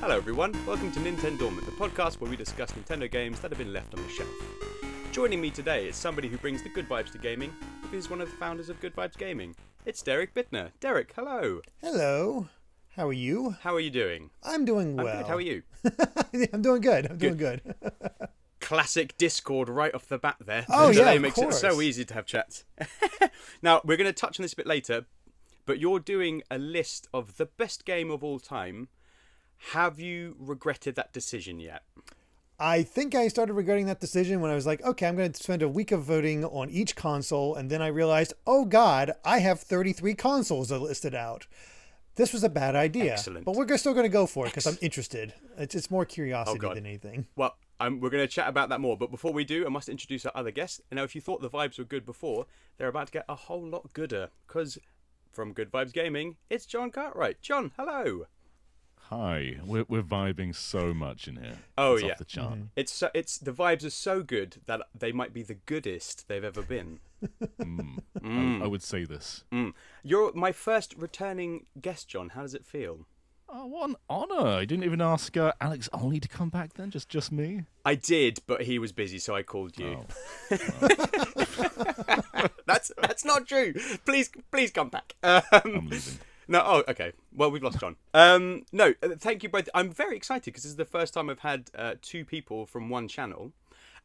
Hello everyone, welcome to NintenDormant, the podcast where we discuss Nintendo games that have been left on the shelf. Joining me today is somebody who brings the good vibes to gaming, because he's one of the founders of Good Vibes Gaming. It's Derrick Bitner. Derrick, hello. Hello. How are you? How are you doing? I'm doing well. I'm good, how are you? I'm doing good. Doing good. Classic Discord right off the bat there. Oh, the yeah, delay of makes course. it so easy to have chats. Now, we're going to touch on this a bit later, but you're doing a list of the best game of all time. Have you regretted that decision yet? I think I started regretting that decision when I was like, okay, I'm going to spend a week of voting on each console. And then I realized, oh God, I have 33 consoles listed out. This was a bad idea. Excellent. But we're still going to go for it because I'm interested. It's more curiosity than anything. Well, we're going to chat about that more. But before we do, I must introduce our other guest. And now, if you thought the vibes were good before, they're about to get a whole lot gooder. Because from Good Vibes Gaming, it's Jon Cartwright. Jon, hello. Hi, we're vibing so much in here. Oh, it's yeah. Off the chart. Mm-hmm. It's the vibes are so good that they might be the goodest they've ever been. I would say this. You're my first returning guest, Jon. How does it feel? Oh, what an honour! I didn't even ask Alex Olney to come back then. Just me. I did, but he was busy, so I called you. Oh. That's not true. Please come back. I'm leaving. No, oh, okay. Well, we've lost Jon. No, thank you both. I'm very excited because this is the first time I've had two people from one channel.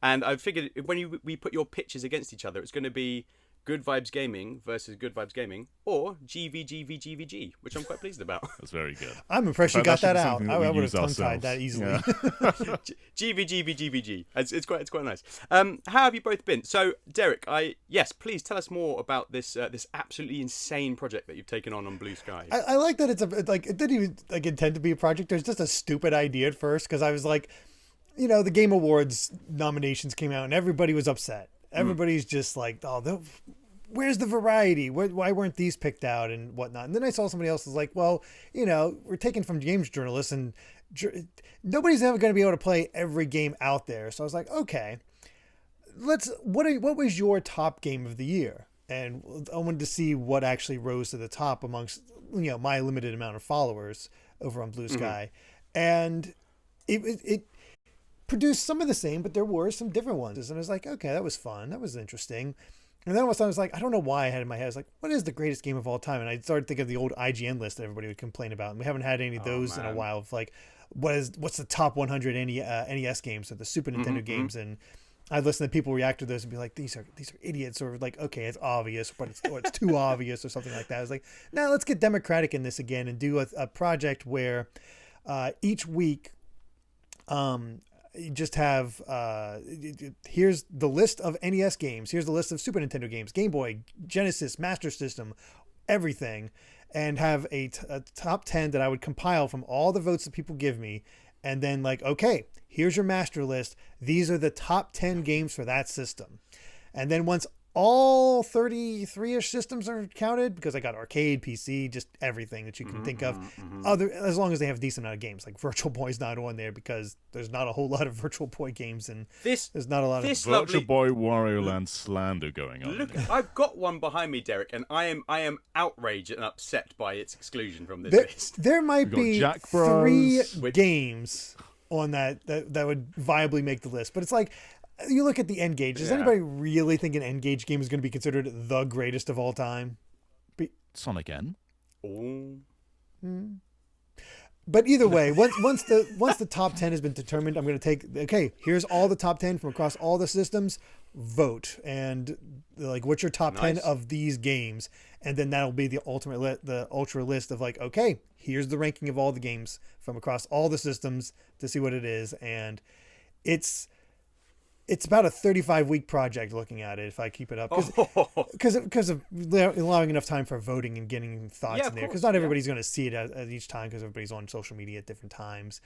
And I figured when we put your pitches against each other, it's going to be Good Vibes Gaming versus Good Vibes Gaming or GVGvGvG, which I'm quite pleased about. That's very good. I'm impressed you got that out. That I would have use tongue-tied that easily. Yeah. GVGvGvG. It's quite nice. How have you both been? So, Derrick, please tell us more about this absolutely insane project that you've taken on BlueSky. I like that it's it didn't even intend to be a project. There's just a stupid idea at first because I was like, the Game Awards nominations came out and everybody was upset. Everybody's just like, where's the variety? Why weren't these picked out and whatnot? And then I saw somebody else was like, well, we're taken from games journalists and nobody's ever going to be able to play every game out there. So I was like, okay, what was your top game of the year? And I wanted to see what actually rose to the top amongst, my limited amount of followers over on BlueSky. And it produced some of the same, but there were some different ones. And I was like, okay, that was fun. That was interesting. And then all of a sudden I was like, I don't know why I had in my head. I was like, what is the greatest game of all time? And I started thinking of the old IGN list that everybody would complain about. And we haven't had any of those in a while. Of like, what's the top 100 NES games or the Super Nintendo games? And I'd listen to people react to those and be like, these are idiots, or like, okay, it's obvious, but it's too obvious or something like that. I was like, no, let's get democratic in this again and do a project where each week, you just have here's the list of NES games, here's the list of Super Nintendo games, Game Boy, Genesis, Master System, everything, and have a top 10 that I would compile from all the votes that people give me, and then like, okay, here's your master list, these are the top 10 games for that system. And then once all 33-ish systems are counted, because I got arcade, PC, just everything that you can think of, as long as they have a decent amount of games. Like Virtual Boy's not on there because there's not a whole lot of Virtual Boy games, and there's not a lot of Virtual Boy Wario Land slander going on. Look, I've got one behind me, Derrick, and I am outraged and upset by its exclusion from this list. There might be Jack 3 Bros. games on that would viably make the list, but it's like, you look at the N-Gage. Does anybody really think an N-Gage game is going to be considered the greatest of all time? Sonic N. But either way, once the top 10 has been determined, I'm going to take, okay, here's all the top 10 from across all the systems, vote, and like, what's your top 10 of these games? And then that'll be the ultra list of like, okay, here's the ranking of all the games from across all the systems to see what it is. And it's about a 35-week project looking at it if I keep it up. Because of allowing enough time for voting and getting thoughts in there. Because not everybody's going to see it at each time because everybody's on social media at different times.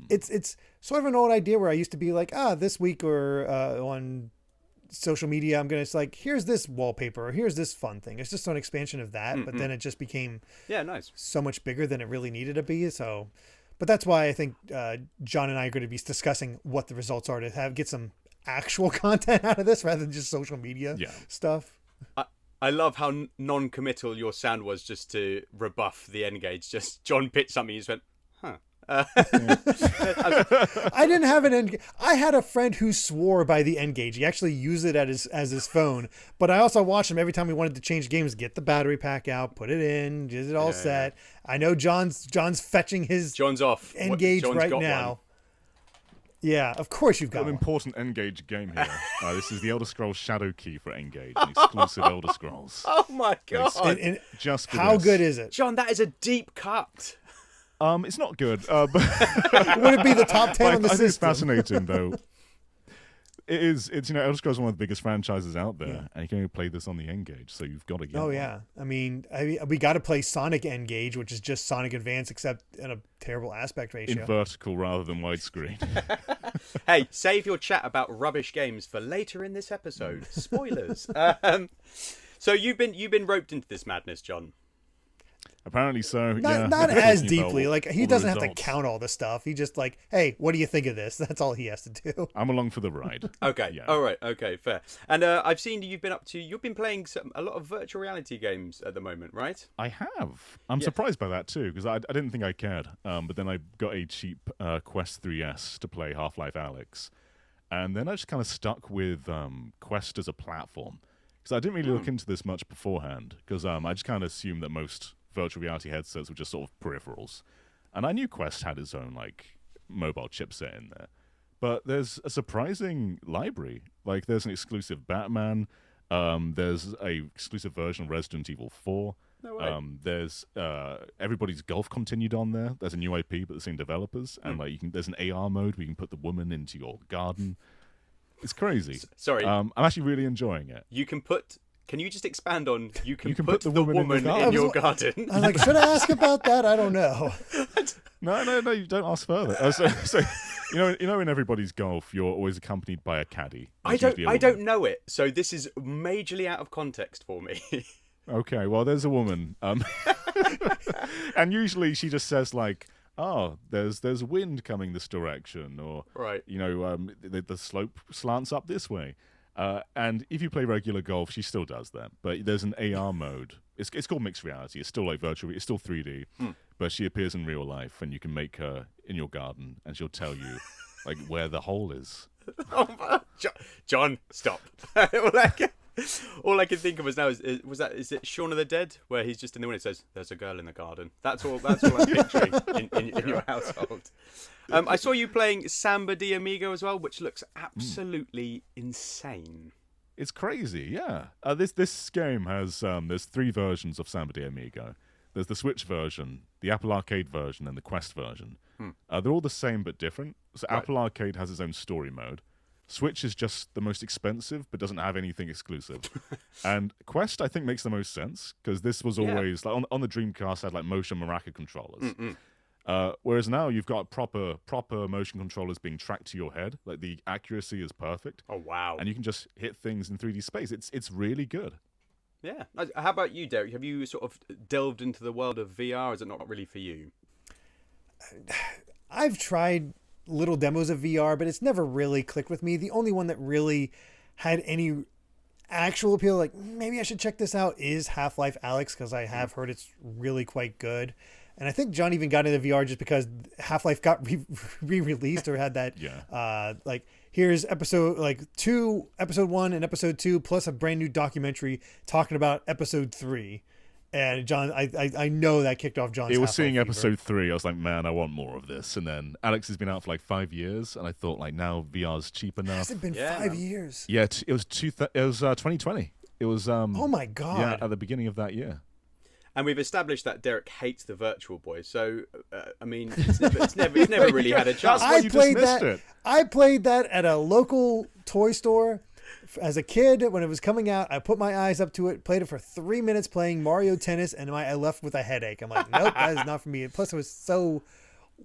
It's sort of an old idea where I used to be like, this week or on social media, I'm going to like, here's this wallpaper or here's this fun thing. It's just an expansion of that. But then it just became so much bigger than it really needed to be. So... But that's why I think Jon and I are going to be discussing what the results are to get some actual content out of this rather than just social media stuff. I love how non-committal your sound was just to rebuff the N-Gage. Just Jon pitched something, you just went, huh, I didn't have an end. I had a friend who swore by the N-Gage. He actually used it as his phone. But I also watched him every time he wanted to change games. Get the battery pack out, put it in, get it all set. I know John's fetching his John's off. N-Gage John's right got now. one. Yeah, of course you've got An one. important N-Gage game here. This is the Elder Scrolls Shadow Key for N-Gage, an exclusive Elder Scrolls. Oh my god! And Just for how this. good is it? John, that is a deep cut. It's not good, but Would it be the top 10 on the I think it's system? fascinating though. It's Elder Scrolls is one of the biggest franchises out there, and you can only play this on the N-Gage, so you've got to get Oh one. yeah, I mean, we got to play Sonic N-Gage, which is just Sonic Advance, except in a terrible aspect ratio. In vertical rather than widescreen. Hey, save your chat about rubbish games for later in this episode. Spoilers. So you've been roped into this madness, John. Apparently so. Not yeah. as Talking about deeply. Like he all the doesn't have to results. count all the stuff. He just like, hey, what do you think of this? That's all he has to do. I'm along for the ride. Okay. Yeah. All right. Okay. Fair. And I've seen you've been playing a lot of virtual reality games at the moment, right? I have. I'm surprised by that too, because I didn't think I cared. But then I got a cheap Quest 3S to play Half-Life Alyx. And then I just kind of stuck with Quest as a platform. Because I didn't really look into this much beforehand. Because I just kind of assumed that most virtual reality headsets were just sort of peripherals. And I knew Quest had its own like mobile chipset in there. But there's a surprising library. Like there's an exclusive Batman. There's a exclusive version of Resident Evil 4. No way. There's Everybody's Golf continued on there. There's a new IP, but the same developers. And like there's an AR mode where you can put the woman into your garden. It's crazy. Sorry. I'm actually really enjoying it. Can you just expand on you can can put the woman in your garden? I'm like, should I ask about that? I don't know. No, you don't ask further. So you know, in Everybody's Golf, you're always accompanied by a caddy. I It's usually a don't woman. know it, so this is majorly out of context for me. Okay, well, there's a woman, and usually she just says like, "Oh, there's wind coming this direction," or Right. you know, the slope slants up this way. And if you play regular golf, she still does that. But there's an AR mode. It's called mixed reality. It's still like virtual. It's still 3D, but she appears in real life, and you can make her in your garden, and she'll tell you like where the hole is. John, stop. All I can think of now is it Shaun of the Dead, where he's just in the window and says, "There's a girl in the garden." That's all I'm picturing in your household. I saw you playing Samba de Amigo as well, which looks absolutely insane. It's crazy, yeah. This game has there's 3 versions of Samba de Amigo. There's the Switch version, the Apple Arcade version, and the Quest version. They're all the same but different. So Right. Apple Arcade has its own story mode. Switch is just the most expensive, but doesn't have anything exclusive. And Quest, I think, makes the most sense because this was always like on the Dreamcast had like motion maraca controllers. Whereas now you've got proper motion controllers being tracked to your head. Like the accuracy is perfect. Oh wow! And you can just hit things in 3D space. It's really good. Yeah. How about you, Derek? Have you sort of delved into the world of VR? Or is it not really for you? I've tried little demos of VR, but it's never really clicked with me. The only one that really had any actual appeal, like maybe I should check this out, is Half-Life Alyx, because I have heard it's really quite good. And I think John even got into VR just because Half-Life got re-released or had that, like, here's episode 1 and episode 2, plus a brand new documentary talking about episode 3. And John, I know that kicked off John's. It was Half-Life seeing fever. episode 3. I was like, man, I want more of this. And then Alex has been out for like 5 years, and I thought like now VR's cheap enough. Has it been 5 years? Yeah, it was 2020. It was Oh my god! yeah, at the beginning of that year. And we've established that Derek hates the Virtual Boy, so I mean, it's never really had a chance. why you just missed it. I played that at a local toy store as a kid when it was coming out. I put my eyes up to it, played it for 3 minutes playing Mario Tennis, and I left with a headache. I'm like, nope, that is not for me. Plus, it was so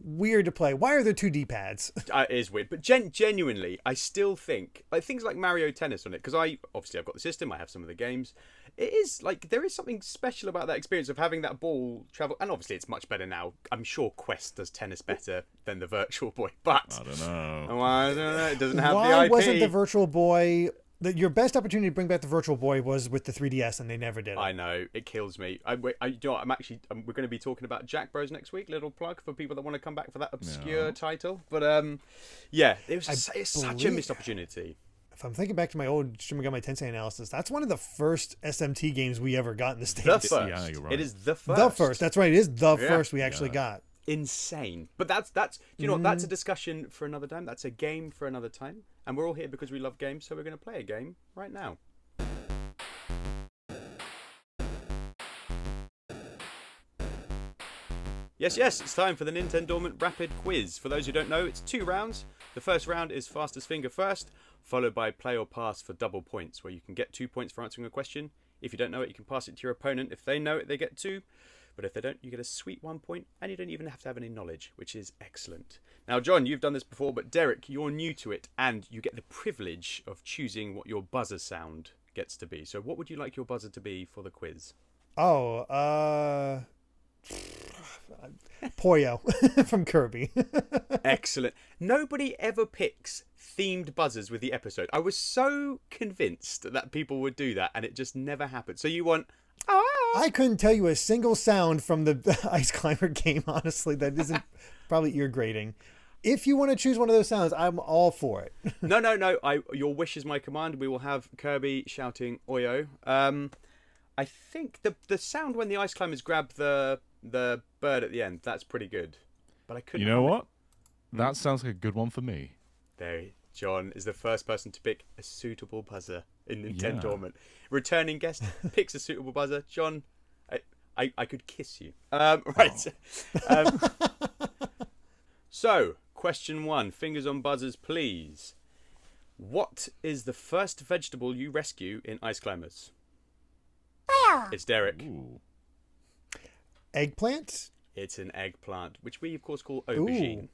weird to play. Why are there 2 D-pads? It is weird, but genuinely, I still think like things like Mario Tennis on it, because I've got the system, I have some of the games. It is like there is something special about that experience of having that ball travel, and obviously it's much better now. I'm sure Quest does tennis better than the Virtual Boy, but I don't know. I don't know. It doesn't have Why the IP. wasn't the Virtual Boy Your best opportunity to bring back the Virtual Boy was with the 3DS, and they never did it. I know, it kills me. You know what, we're going to be talking about Jack Bros next week. Little plug for people that want to come back for that obscure title. But yeah, it's such a missed opportunity. If I'm thinking back to my old Shin Megami Tensei analysis, that's one of the first SMT games we ever got in the States. The first. Yeah, you're right. It is the first. The first. That's right. It is the first we actually got. Insane. But that's you know what, that's a discussion for another time. That's a game for another time. And we're all here because we love games, so we're going to play a game right now. Yes, it's time for the NintenDormant Rapid Quiz. For those who don't know, it's 2 rounds. The first round is fastest finger first, followed by play or pass for double points, where you can get 2 points for answering a question. If you don't know it, you can pass it to your opponent. If they know it, they get 2. But if they don't, you get a sweet 1 point, and you don't even have to have any knowledge, which is excellent. Now, John, you've done this before, but Derek, you're new to it, and you get the privilege of choosing what your buzzer sound gets to be. So what would you like your buzzer to be for the quiz? Oh, Poyo from Kirby. Excellent. Nobody ever picks themed buzzers with the episode. I was so convinced that people would do that, and it just never happened. So you want... I couldn't tell you a single sound from the Ice Climber game, honestly, that isn't probably ear grating. If you want to choose one of those sounds, I'm all for it. No. Your wish is my command. We will have Kirby shouting Oyo. I think the sound when the Ice Climbers grab the bird at the end, that's pretty good. But I couldn't... You know what? That sounds like a good one for me. John is the first person to pick a suitable buzzer in NintenDormant. Returning guest picks a suitable buzzer. John, I could kiss you. Right. So, question 1. Fingers on buzzers, please. What is the first vegetable you rescue in Ice Climbers? It's Derek. Ooh. Eggplant? It's an eggplant, which we, of course, call aubergine. Ooh.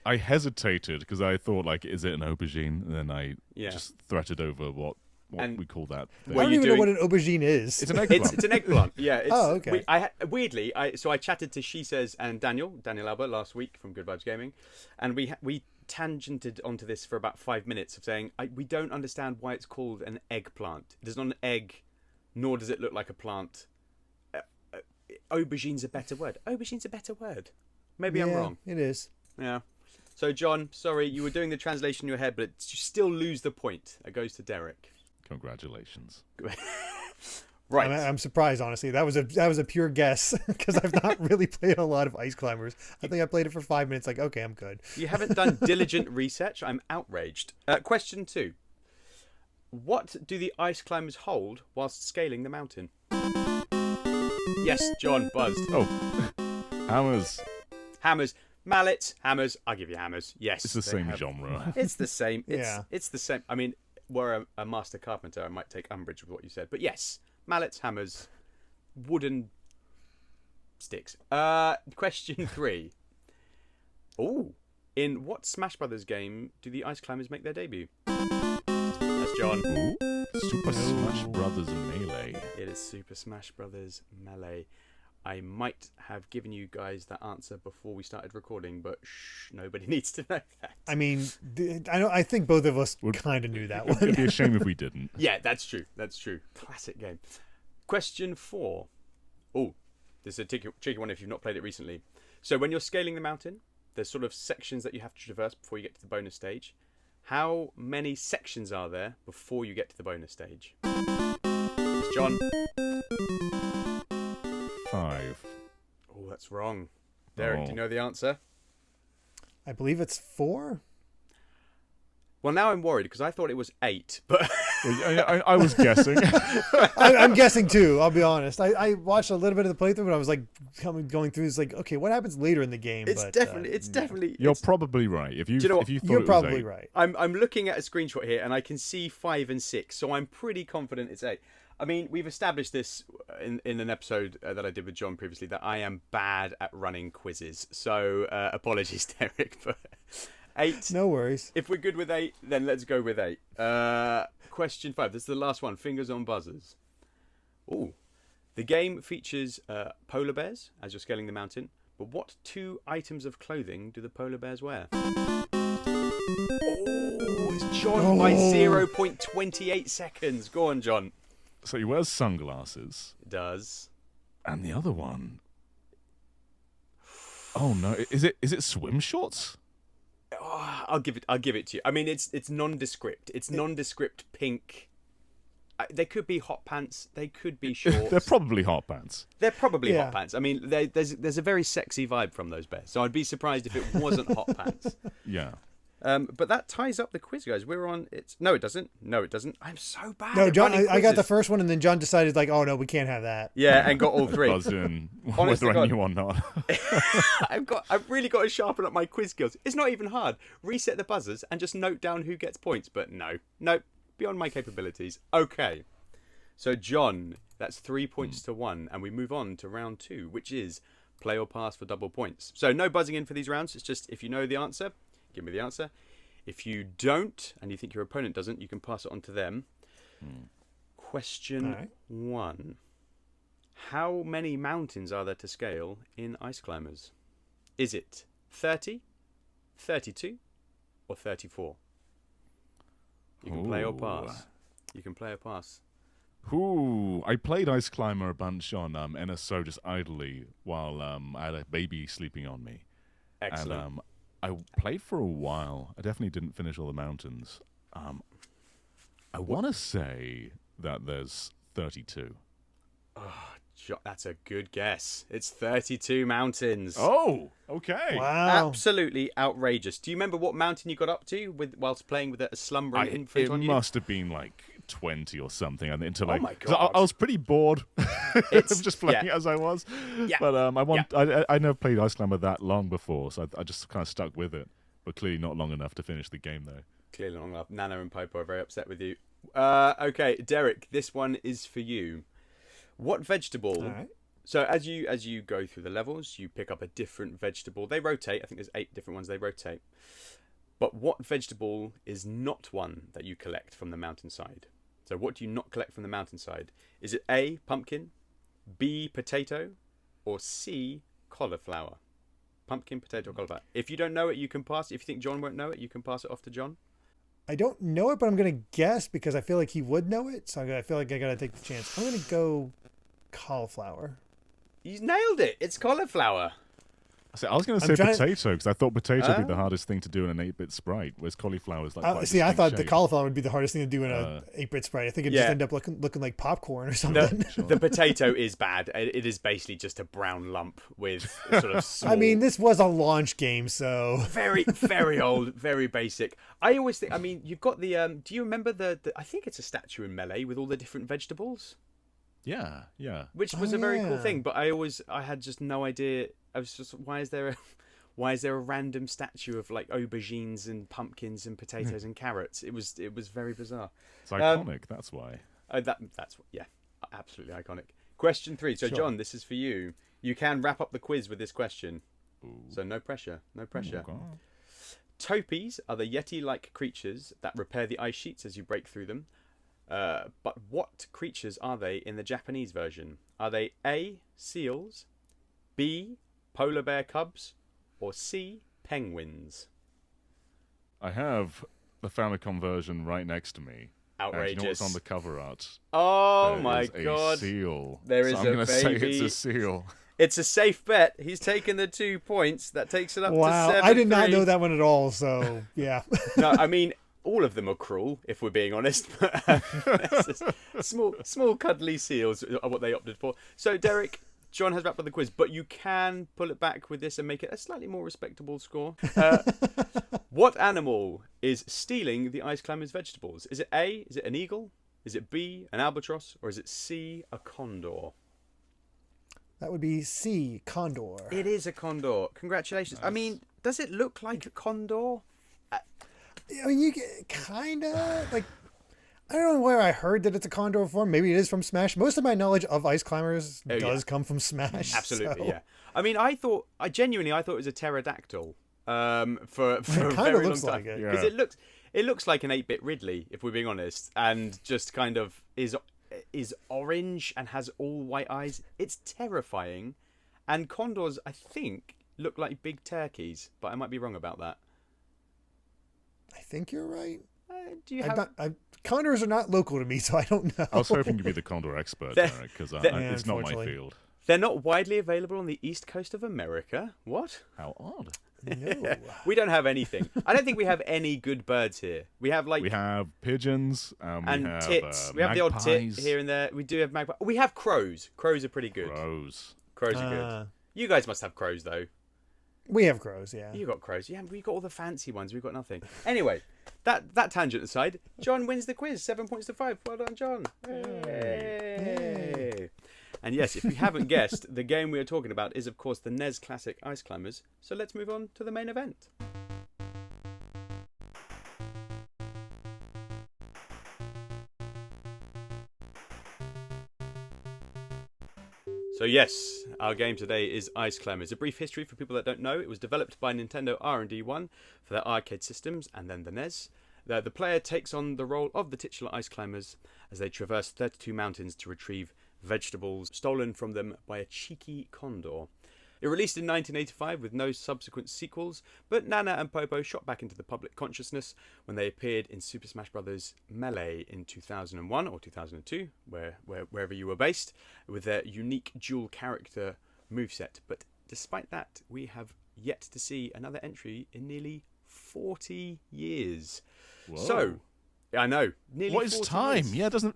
I hesitated because I thought, like, is it an aubergine? And then I just threaded over what we call that thing. I don't even know what an aubergine is. It's an eggplant. It's an eggplant. Yeah. Okay. Weirdly, I chatted to She Says and Daniel Albert last week from Good Vibes Gaming, and we tangented onto this for about 5 minutes of saying we don't understand why it's called an eggplant. It is not an egg, nor does it look like a plant. Aubergine's a better word. Aubergine's a better word. Maybe I'm wrong. It is. Yeah. So, John, sorry, you were doing the translation in your head, but you still lose the point. It goes to Derek. Congratulations. Right. I'm surprised, honestly. That was a pure guess because I've not really played a lot of Ice Climbers. I think I played it for 5 minutes. Like, okay, I'm good. You haven't done diligent research. I'm outraged. Question 2. What do the Ice Climbers hold whilst scaling the mountain? Yes, John buzzed. Oh, hammers. Hammers. Mallets, hammers. I'll give you hammers. Yes. It's the same genre. It's the same. Yeah. It's the same. I mean, were a master carpenter, I might take umbrage with what you said. But yes, mallets, hammers, wooden sticks. Question 3. Oh, in what Smash Brothers game do the Ice Climbers make their debut? That's John. Ooh. Super Smash Brothers Melee. It is Super Smash Brothers Melee. I might have given you guys that answer before we started recording, but nobody needs to know that. I mean, I think both of us kind of knew that one. It'd be a shame if we didn't. Yeah, that's true. That's true. Classic game. Question 4. Oh, this is a tricky one if you've not played it recently. So when you're scaling the mountain, there's sort of sections that you have to traverse before you get to the bonus stage. How many sections are there before you get to the bonus stage? It's John. 5. Oh, that's wrong. Derek, do you know the answer? I believe it's 4. Well, now I'm worried because I thought it was 8, but I was guessing. I'm guessing too. I'll be honest. I watched a little bit of the playthrough, but I was like going through. It's like, okay, what happens later in the game? It's definitely. You're probably right. If you thought you're probably right. I'm looking at a screenshot here and I can see 5 and 6, so I'm pretty confident it's 8. I mean, we've established this in an episode that I did with John previously that I am bad at running quizzes. So apologies, Derek, but 8. No worries. If we're good with 8, then let's go with 8. Question 5. This is the last one. Fingers on buzzers. Ooh. The game features polar bears as you're scaling the mountain. But what 2 items of clothing do the polar bears wear? Oh, it's John by 0.28 seconds. Go on, John. So he wears sunglasses. It does. And the other one... Oh, no. Is it swim shorts? Oh, I'll give it to you. I mean, it's nondescript. It's nondescript pink. They could be hot pants. They could be shorts. They're probably hot pants. They're probably hot pants. I mean, there's a very sexy vibe from those bears. So I'd be surprised if it wasn't hot pants. Yeah. But that ties up the quiz, guys. We're on. No, it doesn't. I'm so bad. No, at John. running I got the quizzes. first one, and then John decided like, oh no, we can't have that. Yeah, and got all three. Buzzed in, Honest to whether I God. knew or not. I've really got to sharpen up my quiz skills. It's not even hard. Reset the buzzers and just note down who gets points. But no, beyond my capabilities. Okay, so John, that's 3 points to 1, and we move on to round 2, which is play or pass for double points. So no buzzing in for these rounds. It's just if you know the answer, give me the answer. If you don't, and you think your opponent doesn't, you can pass it on to them. Question 1. How many mountains are there to scale in Ice Climbers? Is it 30, 32, or 34? You can play or pass. You can play or pass. Ooh, I played Ice Climber a bunch on NSO just idly while I had a baby sleeping on me. Excellent. And I played for a while. I definitely didn't finish all the mountains. I want to say that there's 32. That's a good guess. It's 32 mountains. Oh, okay. Wow. Absolutely outrageous. Do you remember what mountain you got up to whilst playing with a slumbering infant It on you? must have been like 20 or something. And until Oh my 'cause God. I was pretty bored of just playing as I was. Yeah. But I never played Ice Climber that long before, so I just kind of stuck with it. But clearly not long enough to finish the game, though. Clearly long enough. Nana and Popo are very upset with you. Okay, Derrick, this one is for you. What vegetable... All right. So as you go through the levels, you pick up a different vegetable. They rotate. I think there's 8 different ones. They rotate. But what vegetable is not one that you collect from the mountainside? So what do you not collect from the mountainside? Is it A, pumpkin, B, potato, or C, cauliflower? Pumpkin, potato, or cauliflower. If you don't know it, you can pass. If you think John won't know it, you can pass it off to John. I don't know it, but I'm gonna guess because I feel like he would know it. So I feel like I gotta take the chance. I'm gonna go cauliflower. You nailed it. It's cauliflower. I was going to say potato because I thought potato would be the hardest thing to do in an 8-bit sprite, whereas cauliflower is like quite a see, I thought the shape. cauliflower would be the hardest thing to do in a 8-bit sprite. I think it just end up looking like popcorn or something. The potato is bad. It is basically just a brown lump with sort of small... I mean, this was a launch game, so... Very, very old, very basic. I always think... I mean, you've got the... do you remember the... I think it's a statue in Melee with all the different vegetables? Yeah. Which was a very cool thing, but I had just no idea. I was just, why is there a random statue of like aubergines and pumpkins and potatoes and carrots? It was very bizarre. It's iconic, that's why. That's absolutely iconic. Question 3. So John, this is for you. You can wrap up the quiz with this question. Ooh. So no pressure. Oh, Topies are the yeti-like creatures that repair the ice sheets as you break through them. But what creatures are they in the Japanese version? Are they A, seals, B, polar bear cubs, or C, penguins? I have the Famicom version right next to me. Outrageous. And you know what's on the cover art? Oh There my is a god. seal. There is so I'm a gonna say baby. it's a seal. It's a safe bet. He's taken the 2 points. That takes it up to 7-3. I did not know that one at all, so yeah. No, I mean, all of them are cruel, if we're being honest. But small cuddly seals are what they opted for. So, Derrick, John has wrapped up the quiz, but you can pull it back with this and make it a slightly more respectable score. What animal is stealing the Ice Climber's vegetables? Is it A, is it an eagle? Is it B, an albatross? Or is it C, a condor? That would be C, condor. It is a condor. Congratulations. Nice. I mean, does it look like a condor? I mean, you get kind of like... I don't know where I heard that it's a condor form. Maybe it is from Smash. Most of my knowledge of Ice Climbers does come from Smash. Absolutely, so. yeah. I mean, I genuinely thought it was a pterodactyl for a very long time. Because it looks like an 8-bit Ridley, if we're being honest, and just kind of is orange and has all white eyes. It's terrifying. And condors, I think, look like big turkeys, but I might be wrong about that. I think you're right. Do you have? Condors are not local to me, so I don't know. I was hoping you'd be the condor expert, Derek, because it's not my field. They're not widely available on the east coast of America. What? How odd. No. We don't have anything. I don't think we have any good birds here. We have we have pigeons and we have, tits. We have the odd tit magpies. here and there. We do have magpies. We have crows. Crows are pretty good. Crows are good. You guys must have crows though. We have crows, yeah. You got crows. Yeah, we got all the fancy ones. We've got nothing. Anyway, that tangent aside, John wins the quiz. 7 points to 5. Well done, John. Yay. And yes, if you haven't guessed, the game we are talking about is, of course, the NES classic Ice Climbers. So let's move on to the main event. So yes, our game today is Ice Climbers. A brief history for people that don't know. It was developed by Nintendo R&D 1 for their arcade systems and then the NES. The player takes on the role of the titular Ice Climbers as they traverse 32 mountains to retrieve vegetables stolen from them by a cheeky condor. It released in 1985 with no subsequent sequels, but Nana and Popo shot back into the public consciousness when they appeared in Super Smash Bros. Melee in 2001 or 2002, wherever you were based, with their unique dual character moveset. But despite that, we have yet to see another entry in nearly 40 years. Whoa. So, I know, nearly what is 40 time? years. Yeah, doesn't.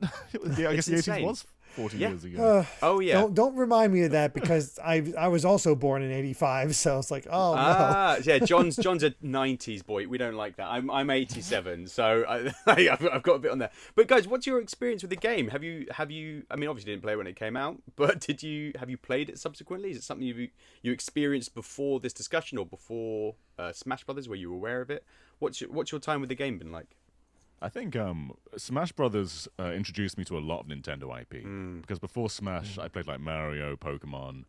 Yeah, I guess the 80s insane. was 40 years ago. Oh yeah. Don't remind me of that because I was also born in '85, so it's like, oh no. Yeah, John's a '90s boy. We don't like that. I'm '87, so I've got a bit on there. But guys, what's your experience with the game? Have you? I mean, obviously you didn't play it when it came out, but have you played it subsequently? Is it something you experienced before this discussion or before Smash Brothers? Were you aware of it? What's your time with the game been like? I think Smash Brothers introduced me to a lot of Nintendo IP. Because before Smash, I played like Mario, Pokemon,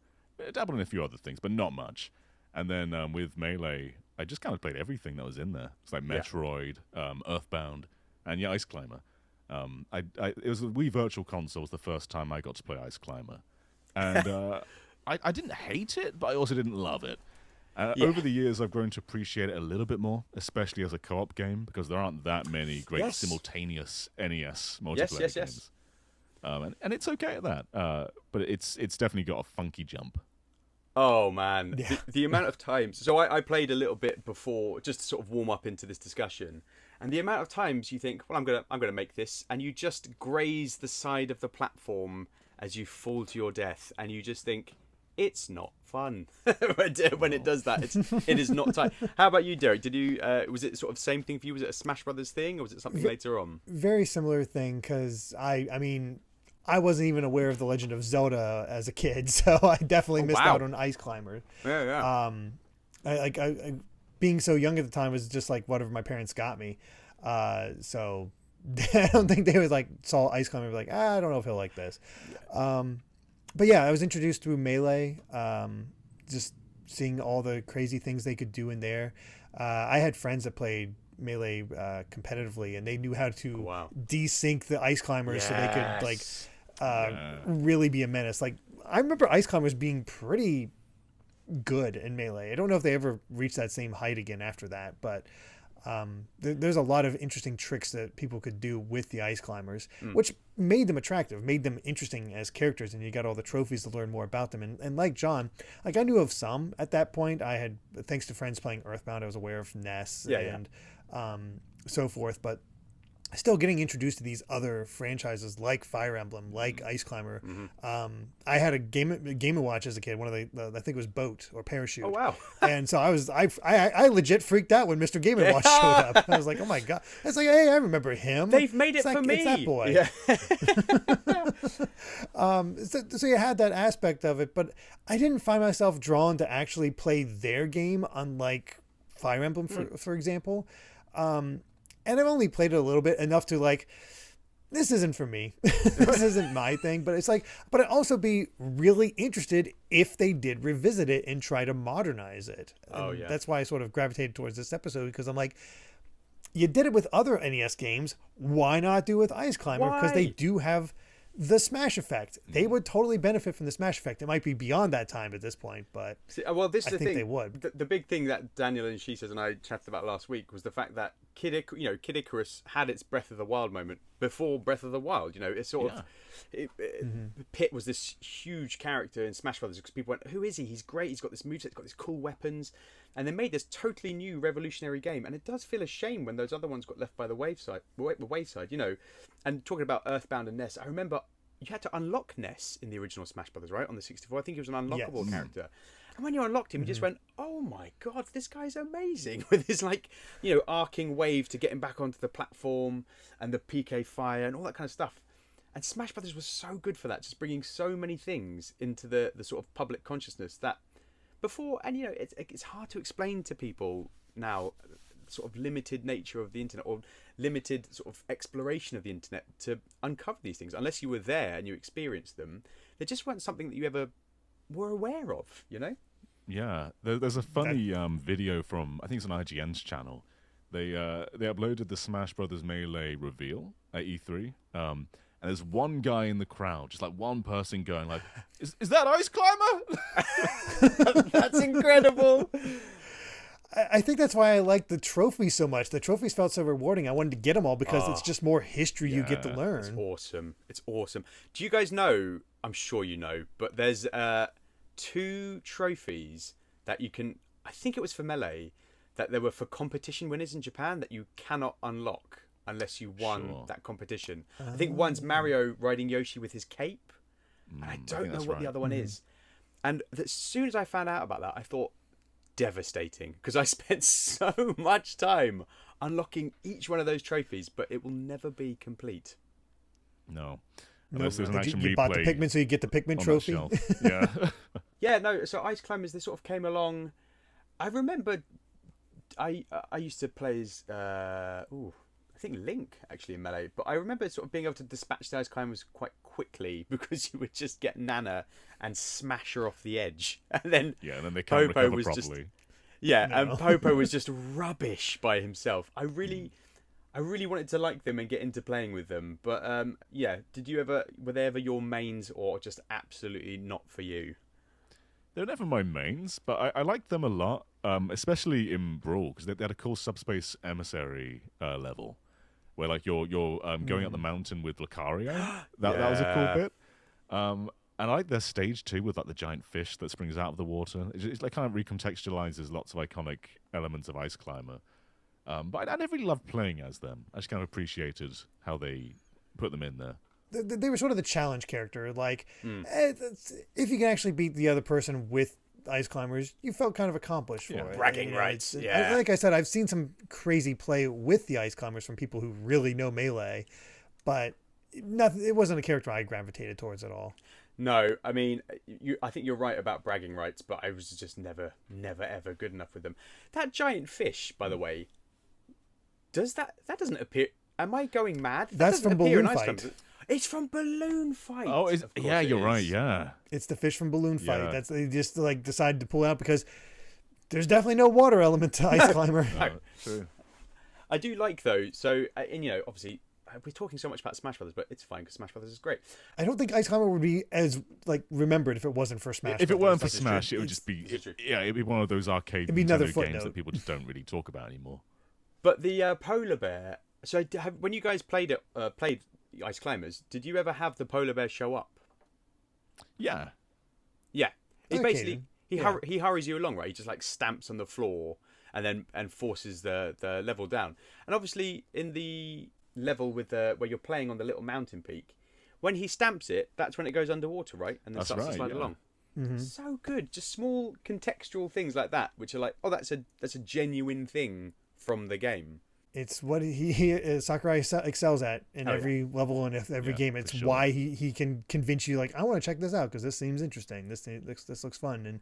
dabbled in a few other things, but not much. And then with Melee, I just kind of played everything that was in there. It's like Metroid, Earthbound, and Ice Climber. It was the Wii Virtual Console was the first time I got to play Ice Climber. And I didn't hate it, but I also didn't love it. Over the years, I've grown to appreciate it a little bit more, especially as a co-op game, because there aren't that many great simultaneous NES multiplayer games. And it's okay at that, but it's definitely got a funky jump. Oh man, the amount of times. So I played a little bit before, just to sort of warm up into this discussion, and the amount of times you think, well, I'm gonna make this, and you just graze the side of the platform as you fall to your death, and you just think, it's not fun when it does that. It is not tight. How about you, Derek? Did you was it sort of same thing for you? Was it a Smash Brothers thing, or was it something later on? Very similar thing, because I mean, I wasn't even aware of The Legend of Zelda as a kid, so I definitely missed out on Ice Climber. Yeah. I being so young at the time was just like whatever my parents got me. So I don't think they was like saw Ice Climber and be like, I don't know if he'll like this. But yeah, I was introduced through Melee, just seeing all the crazy things they could do in there. I had friends that played Melee competitively, and they knew how to desync the Ice Climbers so they could like really be a menace. Like I remember Ice Climbers being pretty good in Melee. I don't know if they ever reached that same height again after that, but there's a lot of interesting tricks that people could do with the Ice Climbers, which made them attractive, made them interesting as characters, and you got all the trophies to learn more about them. And like John, like I knew of some at that point. I had, thanks to friends playing Earthbound, I was aware of NES and so forth, but still getting introduced to these other franchises like Fire Emblem, like Ice Climber. I had a Game & Watch as a kid, one of the I think it was Boat or Parachute. Oh wow! And so I legit freaked out when Mr. Game & Watch showed up. I was like, oh my god! It's like, hey, I remember him. They've made it for me. It's that boy. Yeah. So you had that aspect of it, but I didn't find myself drawn to actually play their game, unlike Fire Emblem, for example. And I've only played it a little bit, enough to like, this isn't for me. This isn't my thing. But it's like, but I'd also be really interested if they did revisit it and try to modernize it. And that's why I sort of gravitated towards this episode, because I'm like, you did it with other NES games. Why not do it with Ice Climber? Because they do have the Smash effect. They would totally benefit from the Smash effect. It might be beyond that time at this point, but well, this is I think they would. The big thing that Daniel and she says and I chatted about last week was the fact that Kid Icarus had its Breath of the Wild moment before Breath of the Wild. It's sort of Pit was this huge character in Smash Brothers because people went, "Who is he? He's great. He's got this moveset. He's got these cool weapons," and they made this totally new, revolutionary game. And it does feel a shame when those other ones got left by the wayside. And talking about Earthbound and Ness, I remember you had to unlock Ness in the original Smash Brothers, right, on the 64. I think he was an unlockable character. And when you unlocked him, you just went, "Oh my god, this guy's amazing!" With his arcing wave to get him back onto the platform and the PK fire and all that kind of stuff. And Smash Brothers was so good for that, just bringing so many things into the sort of public consciousness that before. And it's hard to explain to people now, sort of limited nature of the internet or limited sort of exploration of the internet to uncover these things unless you were there and you experienced them. They just weren't something that you ever were aware of, Yeah, there's a funny video from, I think it's on IGN's channel. They uploaded the Smash Brothers Melee reveal at E3, and there's one guy in the crowd, just like one person going like, "Is that Ice Climber?" That's incredible. I think that's why I like the trophies so much. The trophies felt so rewarding. I wanted to get them all because it's just more history you get to learn. It's awesome. Do you guys know? I'm sure you know, but there's 2 trophies that you can. I think it was for Melee that there were for competition winners in Japan that you cannot unlock unless you won that competition. I think one's Mario riding Yoshi with his cape, and I don't know what the other one is. And as soon as I found out about that, I thought, devastating, because I spent so much time unlocking each one of those trophies, but it will never be complete. No. Unless there's an action replay. You bought the Pikmin so you get the Pikmin trophy. Yeah. Yeah, no, so Ice Climbers, they sort of came along. I remember I used to play as I think Link actually in Melee, but I remember sort of being able to dispatch the Ice Climbers quite quickly because you would just get Nana and smash her off the edge, and then they can't recover was properly. And Popo was just rubbish by himself. I really wanted to like them and get into playing with them, but were they ever your mains or just absolutely not for you? They're never my mains, but I liked them a lot, especially in Brawl, because they had a cool Subspace Emissary level, where like you're going up the mountain with Lucario. That was a cool bit. And I like their stage too, with like the giant fish that springs out of the water. It's like kind of recontextualizes lots of iconic elements of Ice Climber. But I never really loved playing as them. I just kind of appreciated how they put them in there. They were sort of the challenge character. Like, if you can actually beat the other person with Ice Climbers, you felt kind of accomplished for it. Bragging rights. Yeah. Like I said, I've seen some crazy play with the Ice Climbers from people who really know Melee, but it wasn't a character I gravitated towards at all. No, I mean, I think you're right about bragging rights, but I was just never, ever good enough with them. That giant fish, by the way, that doesn't appear? Am I going mad? That's from Balloon Fight. It's from Balloon Fight. Oh, you're right. Yeah, it's the fish from Balloon Fight. Yeah. They just like decided to pull out because there's definitely no water element to Ice Climber. No, true. I do like though. So, and obviously, we're talking so much about Smash Brothers, but it's fine because Smash Brothers is great. I don't think Ice Climber would be as remembered if it wasn't for Smash. If it weren't for Smash, it would just be it'd be one of those arcade Nintendo games that people just don't really talk about anymore. But the polar bear. So, when you guys played Ice Climbers, did you ever have the polar bear show up? Yeah. Yeah. He basically he hurries you along, right? He just like stamps on the floor and forces the level down. And obviously in the level with where you're playing on the little mountain peak, when he stamps it, that's when it goes underwater, right? And then starts to slide along. Mm-hmm. So good. Just small contextual things like that, which are like, oh, that's a genuine thing from the game. It's what Sakurai excels at in every level and every game. It's why he can convince you, like, I want to check this out because this seems interesting. This looks fun.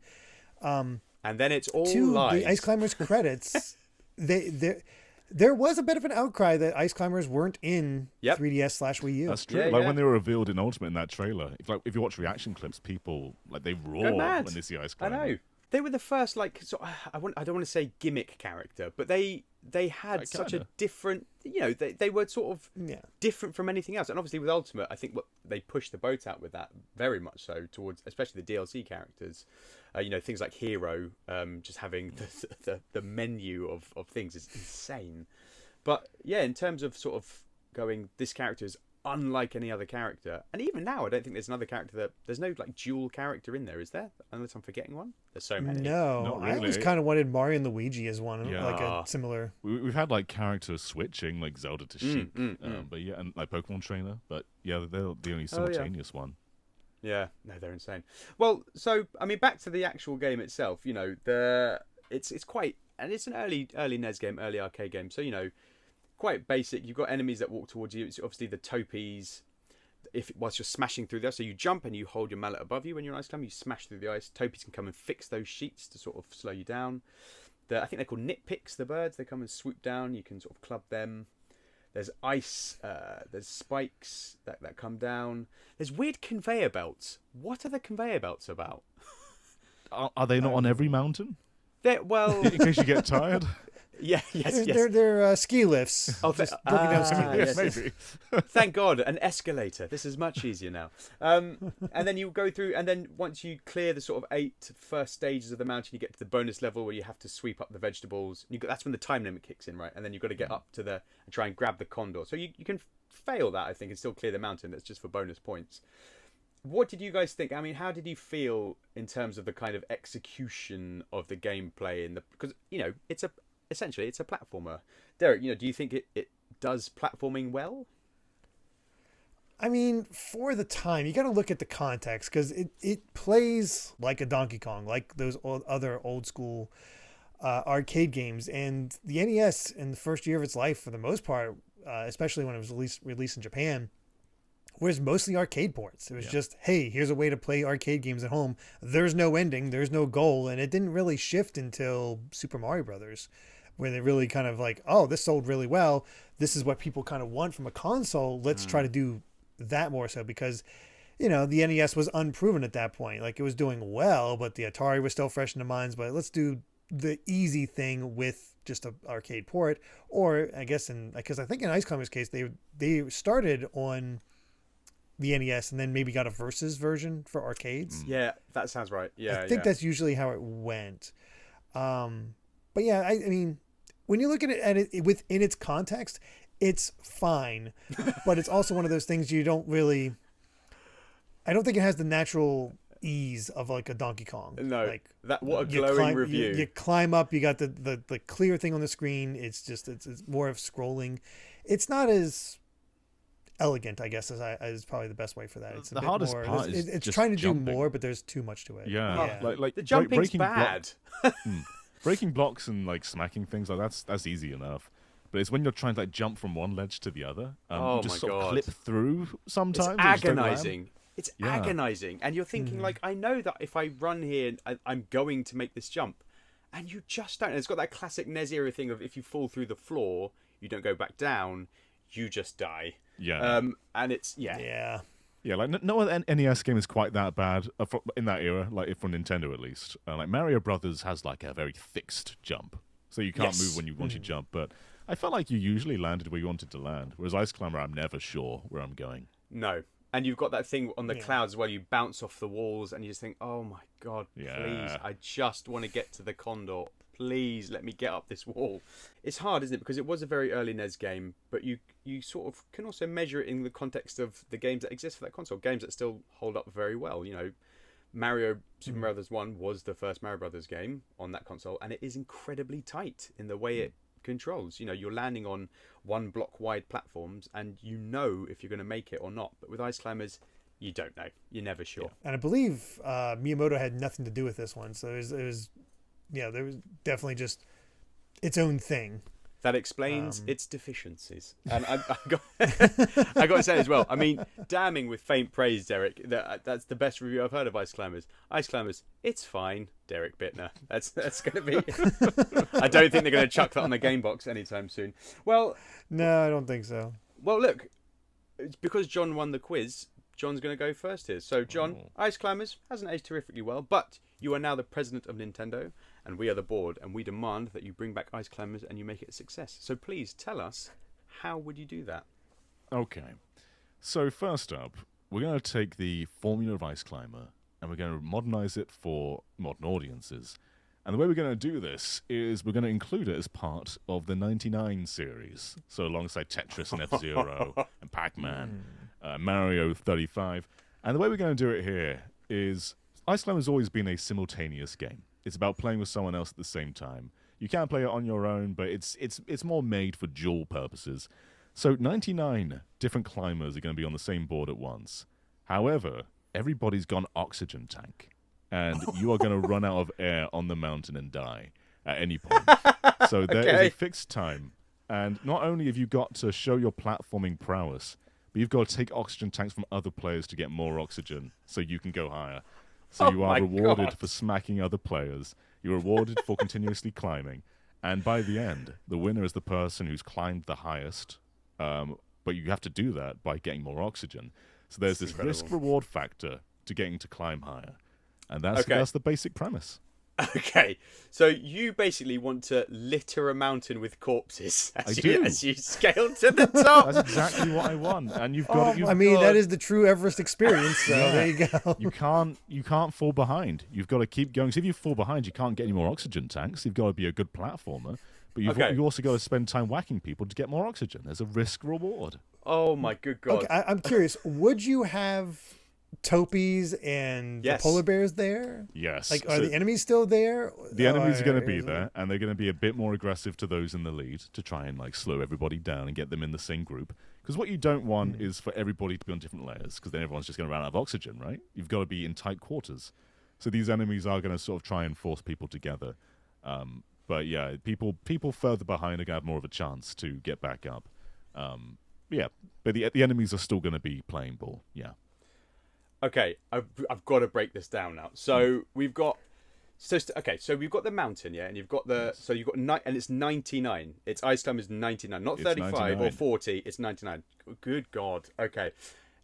And then it's all to lies. The Ice Climbers credits, there was a bit of an outcry that Ice Climbers weren't in 3DS/Wii U. That's true. When they were revealed in Ultimate in that trailer, if you watch reaction clips, people they roar when they see Ice Climbers. I know. They were the first, I don't want to say gimmick character, but they had such a different, they were sort of different from anything else. And obviously with Ultimate, I think they pushed the boat out with that very much so towards, especially the DLC characters. Things like Hero, just having the menu of things is insane. But yeah, in terms of sort of going, this character is unlike any other character, and even now, I don't think there's another character there's no like dual character in there, is there? Unless I'm forgetting one. There's so many. No, Not I always really. kind of wanted Mario and Luigi as one, Yeah. like a similar. We've had like character switching, like Zelda to Sheik, but yeah, and like Pokemon Trainer, but yeah, they're the only simultaneous one. Yeah, no, they're insane. Well, so I mean, back to the actual game itself. You know, it's quite, and it's an early NES game, early arcade game. So you know, quite basic. You've got enemies that walk towards you. It's obviously the topies. Whilst you're smashing through there, so you jump and you hold your mallet above you when you're on ice climb. You smash through the ice. Topies can come and fix those sheets to sort of slow you down. I think they're called nitpicks. The birds, they come and swoop down. You can sort of club them. There's ice. There's spikes that come down. There's weird conveyor belts. What are the conveyor belts about? Are they not on every mountain? Well, In case you get tired. yeah, yes. They're ski lifts. Oh, Just broken down ski lifts. yes, Maybe. Thank God, an escalator. This is much easier now. And then you go through, and then once you clear the sort of 8 first stages of the mountain, you get to the bonus level where you have to sweep up the vegetables. That's when the time limit kicks in, right? And then you've got to get up to and try and grab the condor. So you can fail that, I think, and still clear the mountain. That's just for bonus points. What did you guys think? I mean, how did you feel in terms of the kind of execution of the gameplay because you know essentially it's a platformer. Derek, you know, do you think it does platforming well? I mean, for the time, you got to look at the context because it plays like a Donkey Kong, like those other old school arcade games. And the NES, in the first year of its life, for the most part, especially when it was released in Japan, was mostly arcade ports. It was just, hey, here's a way to play arcade games at home. There's no ending, there's no goal, and it didn't really shift until Super Mario Brothers, where they really kind of like, oh, this sold really well. This is what people kind of want from a console. Let's try to do that more so because, you know, the NES was unproven at that point. Like, it was doing well, but the Atari was still fresh in the minds. But let's do the easy thing with just an arcade port. Or I guess because I think in Ice Climber's case, they started on the NES and then maybe got a Versus version for arcades. Yeah, that sounds right. Yeah, I think that's usually how it went. But yeah, I mean, when you look at it within its context, it's fine. But it's also one of those things you don't really... I don't think it has the natural ease of like a Donkey Kong. No, like, what a glowing review. You climb up, you got the clear thing on the screen. It's just it's more of scrolling. It's not as elegant, I guess, is probably the best way for that. It's the hardest more, part is it's just trying to jumping. do more, but there's too much to it. Yeah. Like the jumping's bad. Breaking blocks and like smacking things, like that's easy enough. But it's when you're trying to like jump from one ledge to the other. You just sort of clip through sometimes. It's agonizing. It's agonizing, and you're thinking like, I know that if I run here, I'm going to make this jump, and you just don't. And it's got that classic NES era thing of if you fall through the floor, you don't go back down, you just die. Yeah. And it's Yeah. Yeah, like no other NES game is quite that bad in that era, like for Nintendo at least. Like Mario Brothers has like a very fixed jump, so you can't move when you want to jump. But I felt like you usually landed where you wanted to land, whereas Ice Climber, I'm never sure where I'm going. No, and you've got that thing on the clouds where you bounce off the walls, and you just think, oh my god, please, I just want to get to the condor. Please let me get up this wall. It's hard, isn't it? Because it was a very early NES game, but you sort of can also measure it in the context of the games that exist for that console. Games that still hold up very well. You know, Super Mario Brothers 1 was the first Mario Brothers game on that console, and it is incredibly tight in the way it controls. You know, you're landing on 1 block wide platforms, and you know if you're going to make it or not. But with Ice Climbers, you don't know. You're never sure. Yeah. And I believe Miyamoto had nothing to do with this one, so it was there was definitely just its own thing. That explains its deficiencies. And I got to say as well, I mean, damning with faint praise, Derek. That's the best review I've heard of Ice Climbers. Ice Climbers, it's fine, Derek Bitner. That's going to be... I don't think they're going to chuck that on the game box anytime soon. Well... No, I don't think so. Well, look, it's because John won the quiz, John's going to go first here. So, John, Ice Climbers hasn't aged terrifically well, but you are now the president of Nintendo, and we are the board, and we demand that you bring back Ice Climbers and you make it a success. So please tell us, how would you do that? Okay. So first up, we're going to take the formula of Ice Climber and we're going to modernize it for modern audiences. And the way we're going to do this is we're going to include it as part of the 99 series. So alongside Tetris and F-Zero and Pac-Man, Mario 35. And the way we're going to do it here is Ice Climb has always been a simultaneous game. It's about playing with someone else at the same time. You can play it on your own, but it's more made for dual purposes. So 99 different climbers are going to be on the same board at once. However, everybody's got an oxygen tank. And you are going to run out of air on the mountain and die at any point. So there is a fixed time. And not only have you got to show your platforming prowess, but you've got to take oxygen tanks from other players to get more oxygen so you can go higher. So you are rewarded for smacking other players. You're rewarded for continuously climbing. And by the end, the winner is the person who's climbed the highest. But you have to do that by getting more oxygen. So there's this risk-reward factor to getting to climb higher. And that's the basic premise. Okay, so you basically want to litter a mountain with corpses as you scale to the top. That's exactly what I want. And you've got. That is the true Everest experience. So there you go. You can't fall behind. You've got to keep going. So if you fall behind, you can't get any more oxygen tanks. You've got to be a good platformer. But you've also got to spend time whacking people to get more oxygen. There's a risk reward. Oh my good God! Okay, I'm curious. Would you have topies and the polar bears there? Yes. Like, are the enemies still there? The enemies are going to be there, and they're going to be a bit more aggressive to those in the lead to try and slow everybody down and get them in the same group. Because what you don't want is for everybody to be on different layers, because then everyone's just going to run out of oxygen, right? You've got to be in tight quarters. So these enemies are going to sort of try and force people together. But yeah, people further behind are going to have more of a chance to get back up. But the enemies are still going to be playing ball. Yeah. Okay, I've got to break this down now. So we've got, so we've got the mountain, and you've got and it's 99. Its ice climb is 99, not 35 99. Or 40. It's 99. Good God. Okay,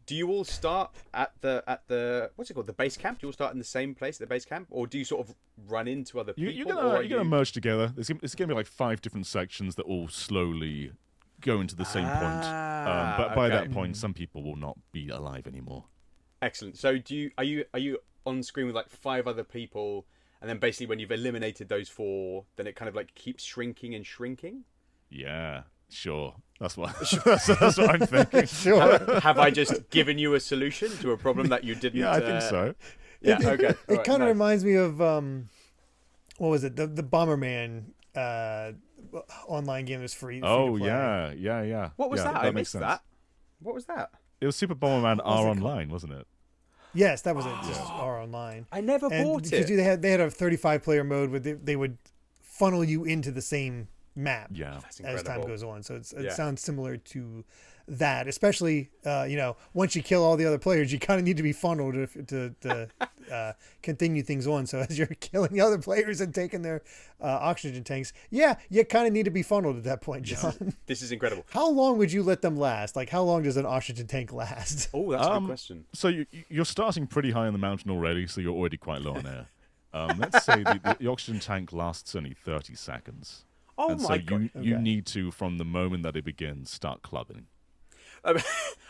do you all start at the what's it called, the base camp? Do you all start in the same place at the base camp, or do you sort of run into other people? You're gonna merge together. It's gonna be 5 different sections that all slowly go into the same point. But by that point, some people will not be alive anymore. Excellent. So are you on screen with 5 other people, and then basically when you've eliminated those 4, then it kind of keeps shrinking and shrinking? Yeah, sure. That's what that's what I'm thinking. Sure. Have I just given you a solution to a problem that you didn't? Yeah, I think so. Yeah. Okay. It kind of reminds me of what was it? The Bomberman online game was free. Oh yeah. What was that? I missed that. What was that? It was Super Bomberman R Online, wasn't it? Yes, that was it. Just R Online. I never bought it. Because they had a 35-player mode where they would funnel you into the same map as time goes on. So it sounds similar to that, especially once you kill all the other players, you kind of need to be funneled to continue things on. So as you're killing the other players and taking their oxygen tanks, you kind of need to be funneled at that point, John. This is incredible. How long would you let them last? How long does an oxygen tank last? Oh, that's a good question. So you're starting pretty high on the mountain already, so you're already quite low on air. Let's say the oxygen tank lasts only 30 seconds. Oh and my so God. You need to, from the moment that it begins, start clubbing. I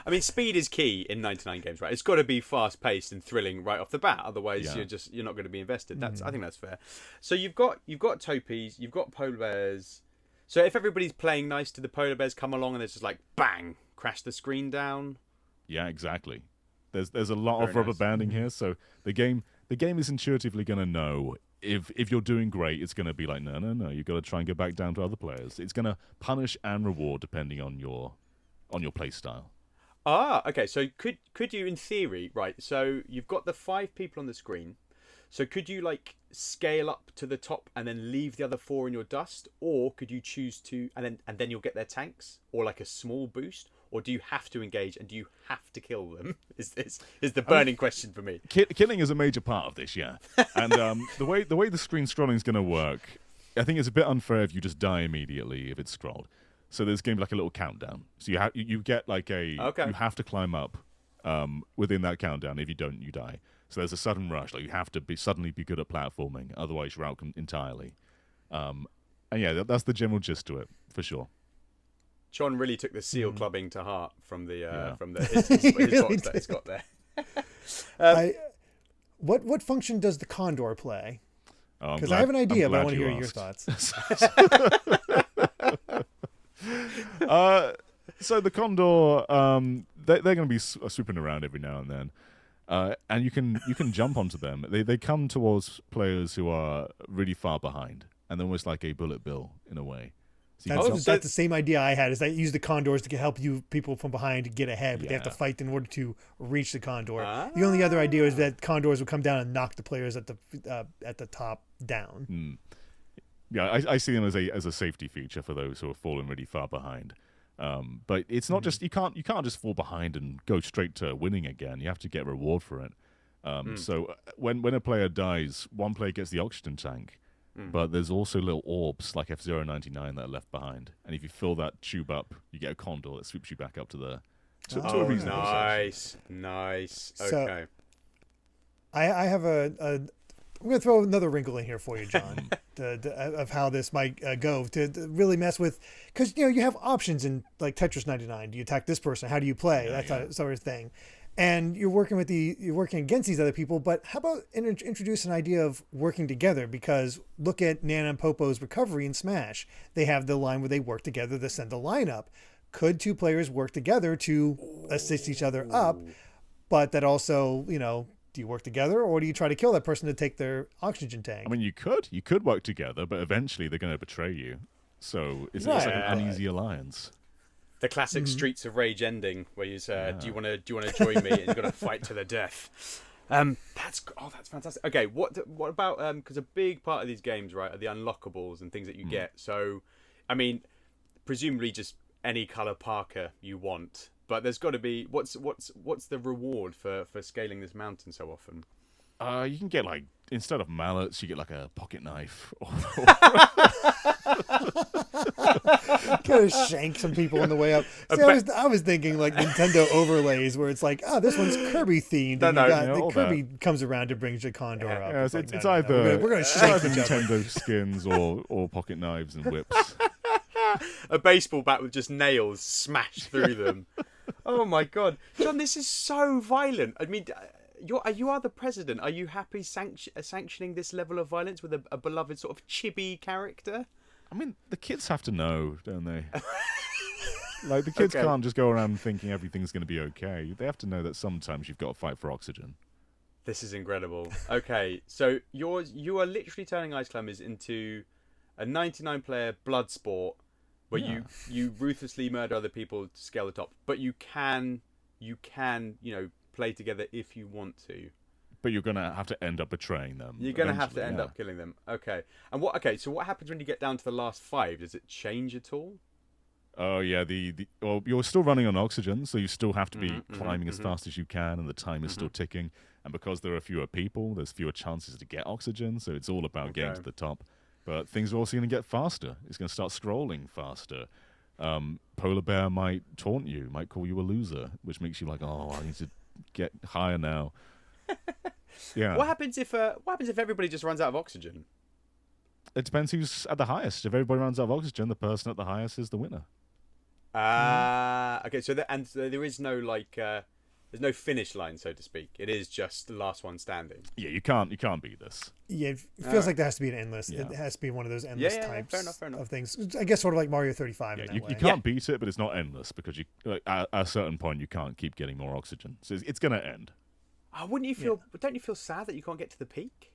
mean, speed is key in 99 games, right? It's got to be fast-paced and thrilling right off the bat. Otherwise, you're not going to be invested. I think that's fair. So you've got topies, you've got polar bears. So if everybody's playing nice, do the polar bears come along and it's just bang, crash the screen down? Yeah, exactly. There's a lot of rubber banding here, so the game is intuitively going to know if you're doing great, it's going to be no, you've got to try and get back down to other players. It's going to punish and reward depending on your play style. Okay. So could you, in theory, right? So you've got the 5 people on the screen. So could you scale up to the top and then leave the other 4 in your dust, or could you choose to and then you'll get their tanks, or a small boost, or do you have to engage and do you have to kill them? Is the burning question for me. Killing is a major part of this, yeah. And the way the screen scrolling is going to work, I think it's a bit unfair if you just die immediately if it's scrolled. So there's going to be a little countdown. So you get you have to climb up within that countdown. If you don't, you die. So there's a sudden rush. You have to suddenly be good at platforming, otherwise you're out entirely. And yeah, that's the general gist to it for sure. John really took the seal clubbing to heart from his box that he's got there. What function does the Condor play? Because I have an idea, but I want to hear your thoughts. So the Condor, they're going to be swooping around every now and then, and you can jump onto them. They come towards players who are really far behind, and they're almost like a bullet bill in a way. So That's the same idea I had. Is that use the condors to help you people from behind to get ahead, but they have to fight in order to reach the condor. The only other idea is that condors would come down and knock the players at the top down. Yeah, I see them as a safety feature for those who are falling really far behind. But it's not just you can't just fall behind and go straight to winning again. You have to get a reward for it. So when a player dies, one player gets the oxygen tank. But there's also little orbs like F-099 that are left behind. And if you fill that tube up, you get a condor that swoops you back up to a reasonable size. Nice. Okay. So, I have I'm going to throw another wrinkle in here for you, John, of how this might go to really mess with, because you have options in like Tetris 99. Do you attack this person? How do you play? That sort of thing. And you're working against these other people, but how about introduce an idea of working together? Because look at Nana and Popo's recovery in Smash. They have the line where they work together to send a lineup. Could two players work together to assist each other up? But that also, do you work together or do you try to kill that person to take their oxygen tank? I mean, you could work together, but eventually they're going to betray you. So it's like an uneasy alliance. The classic Streets of Rage ending, where you say, "Do you want to join me?" And you've got to fight to the death. That's fantastic. Okay, what about because a big part of these games, right, are the unlockables and things that you get. So, I mean, presumably just any color Parker you want, but there's got to be what's the reward for scaling this mountain so often? You can get instead of mallets, you get like a pocket knife. Kind of shank some people on the way up. See, I was thinking like Nintendo overlays where it's like, this one's Kirby themed. Kirby comes around to bring the condor up. Yeah, it's either we're gonna shank Nintendo skins or pocket knives and whips. A baseball bat with just nails smashed through them. Oh my god, John, this is so violent. I mean, you are the president. Are you happy sanctioning this level of violence with a beloved sort of chibi character? I mean, the kids have to know, don't they? Like, the kids can't just go around thinking everything's going to be okay. They have to know that sometimes you've got to fight for oxygen. This is incredible. Okay, so you are literally turning Ice Climbers into a 99-player blood sport where you ruthlessly murder other people to scale the top. But you can play together if you want to. But you're going to have to end up betraying them. You're going to have to end up killing them. Okay. And so what happens when you get down to the last 5? Does it change at all? Oh, yeah. Well, you're still running on oxygen, so you still have to be climbing as fast as you can, and the time is still ticking. And because there are fewer people, there's fewer chances to get oxygen, so it's all about getting to the top. But things are also going to get faster. It's going to start scrolling faster. Polar Bear might taunt you, might call you a loser, which makes you like, I need to get higher now. Yeah. What happens if everybody just runs out of oxygen? It depends who's at the highest. If everybody runs out of oxygen, the person at the highest is the winner. Okay. So there is no there's no finish line, so to speak. It is just the last one standing. Yeah, you can't beat this. Yeah, it feels like there has to be an endless. Yeah. It has to be one of those endless types fair enough. Of things. I guess sort of like Mario 35. Yeah, you can't beat it, but it's not endless because at a certain point you can't keep getting more oxygen. So it's going to end. Wouldn't you feel? Don't you feel sad that you can't get to the peak?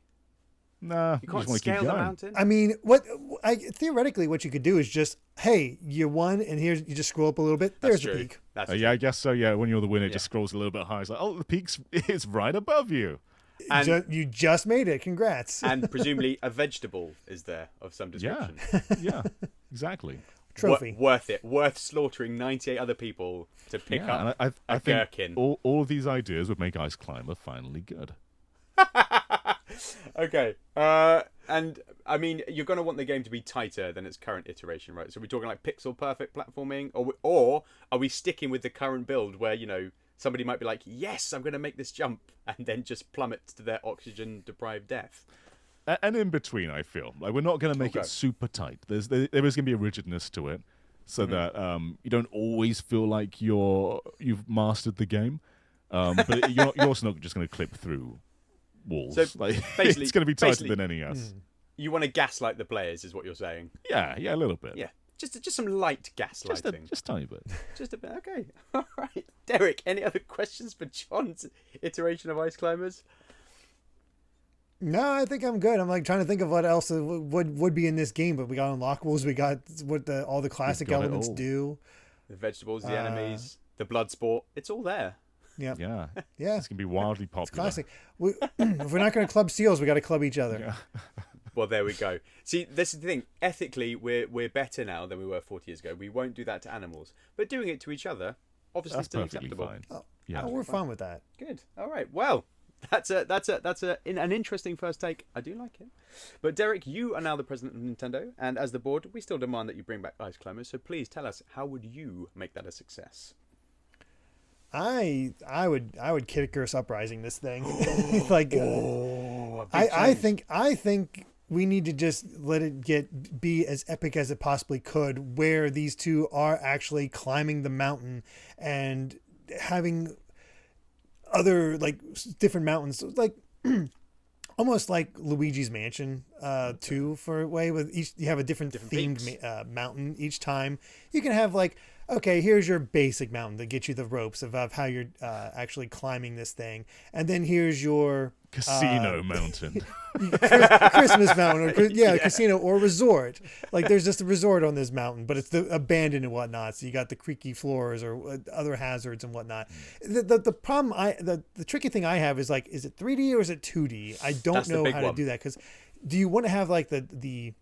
Nah, you can't scale the mountain. I mean, theoretically what you could do is just, hey, you won, and you just scroll up a little bit. There's the peak. Yeah, I guess so. Yeah, when you're the winner, it just scrolls a little bit higher. It's like, the peak's is right above you. And you just made it. Congrats. And presumably a vegetable is there of some description. Yeah, exactly. Trophy. Worth it. Worth slaughtering 98 other people to pick up I think gherkin. All of these ideas would make Ice Climber finally good. Okay. And I mean, you're going to want the game to be tighter than its current iteration, right? So we're talking like pixel perfect platforming, or are we sticking with the current build where, somebody might be like, yes, I'm going to make this jump, and then just plummet to their oxygen deprived death? And in between, I feel like we're not going to make it super tight. There is going to be a rigidness to it, so that you don't always feel like you've mastered the game, but you're also not just going to clip through walls. So basically, it's going to be tighter than NES. You want to gaslight the players, is what you're saying? Yeah, a little bit. Yeah, just some light gaslighting. Just tiny bit. Just a bit. Okay. All right. Derrick, any other questions for Jon's iteration of Ice Climbers? No, I think I'm good. I'm like trying to think of what else would be in this game, but we got unlockables. We got what all the classic elements do. The vegetables, the enemies, the blood sport. It's all there. Yeah. Yeah. Yeah. It's going to be wildly popular. It's classic. If we're not going to club seals, we got to club each other. Yeah. Well, there we go. See, this is the thing. Ethically, we're better now than we were 40 years ago. We won't do that to animals, but doing it to each other, obviously, That's still perfectly acceptable. fine. Oh, Yeah. we're fine with that. Good. All right. Well, that's an interesting first take. I do like it. But Derrick, you are now the president of Nintendo, and as the board, we still demand that you bring back Ice Climbers. So please tell us, how would you make that a success? I would Kid Icarus Uprising this thing. Like I I think we need to just let it be as epic as it possibly could, where these two are actually climbing the mountain and having other like different mountains, like almost like Luigi's Mansion 2 for a way, with each you have a different themed mountain each time. You can have like, okay, here's your basic mountain to get you the ropes of how you're actually climbing this thing, and then here's your Casino mountain. Christmas mountain, or casino or resort. Like there's just a resort on this mountain, but it's abandoned and whatnot. So you got the creaky floors or other hazards and whatnot. The problem the tricky thing I have is like, is it 3D or is it 2D? I don't know how to do that, because do you want to have like the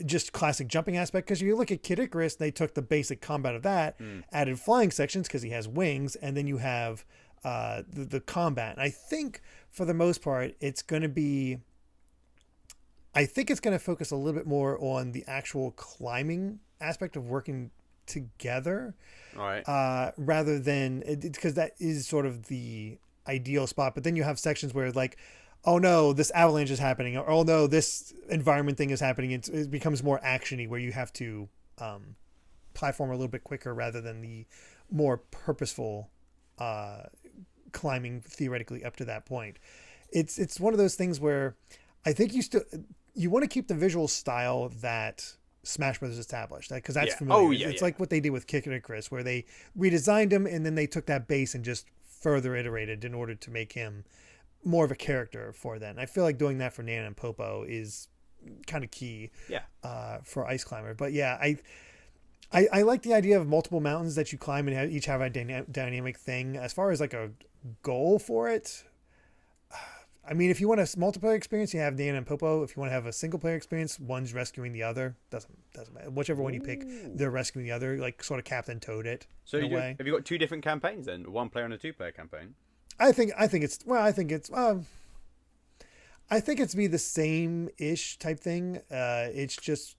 just classic jumping aspect? Because you look at Kid Icarus, they took the basic combat of that, added flying sections because he has wings, and then you have the combat. And I think for the most part, it's going to focus a little bit more on the actual climbing aspect of working together, rather than, because that is sort of the ideal spot. But then you have sections where like, oh no, this avalanche is happening, or oh no, this environment thing is happening. It becomes more actiony, where you have to platform a little bit quicker rather than the more purposeful climbing theoretically up to that point. It's one of those things where I think you want to keep the visual style that Smash Brothers established, because that's familiar. It's like what they did with Kid Icarus, where they redesigned him and then they took that base and just further iterated in order to make him more of a character for that. And I feel like doing that for Nana and Popo is kind of key for Ice Climber. But yeah, I like the idea of multiple mountains that you climb and each have a dynamic thing. As far as like a goal for it, I mean, if you want a multiplayer experience, you have Nana and Popo. If you want to have a single player experience, one's rescuing the other. Doesn't matter. Whichever one you pick, they're rescuing the other, like sort of Captain Toad it. So have you got two different campaigns then? One player and a 2-player campaign? I think it's be the same-ish type thing. It's just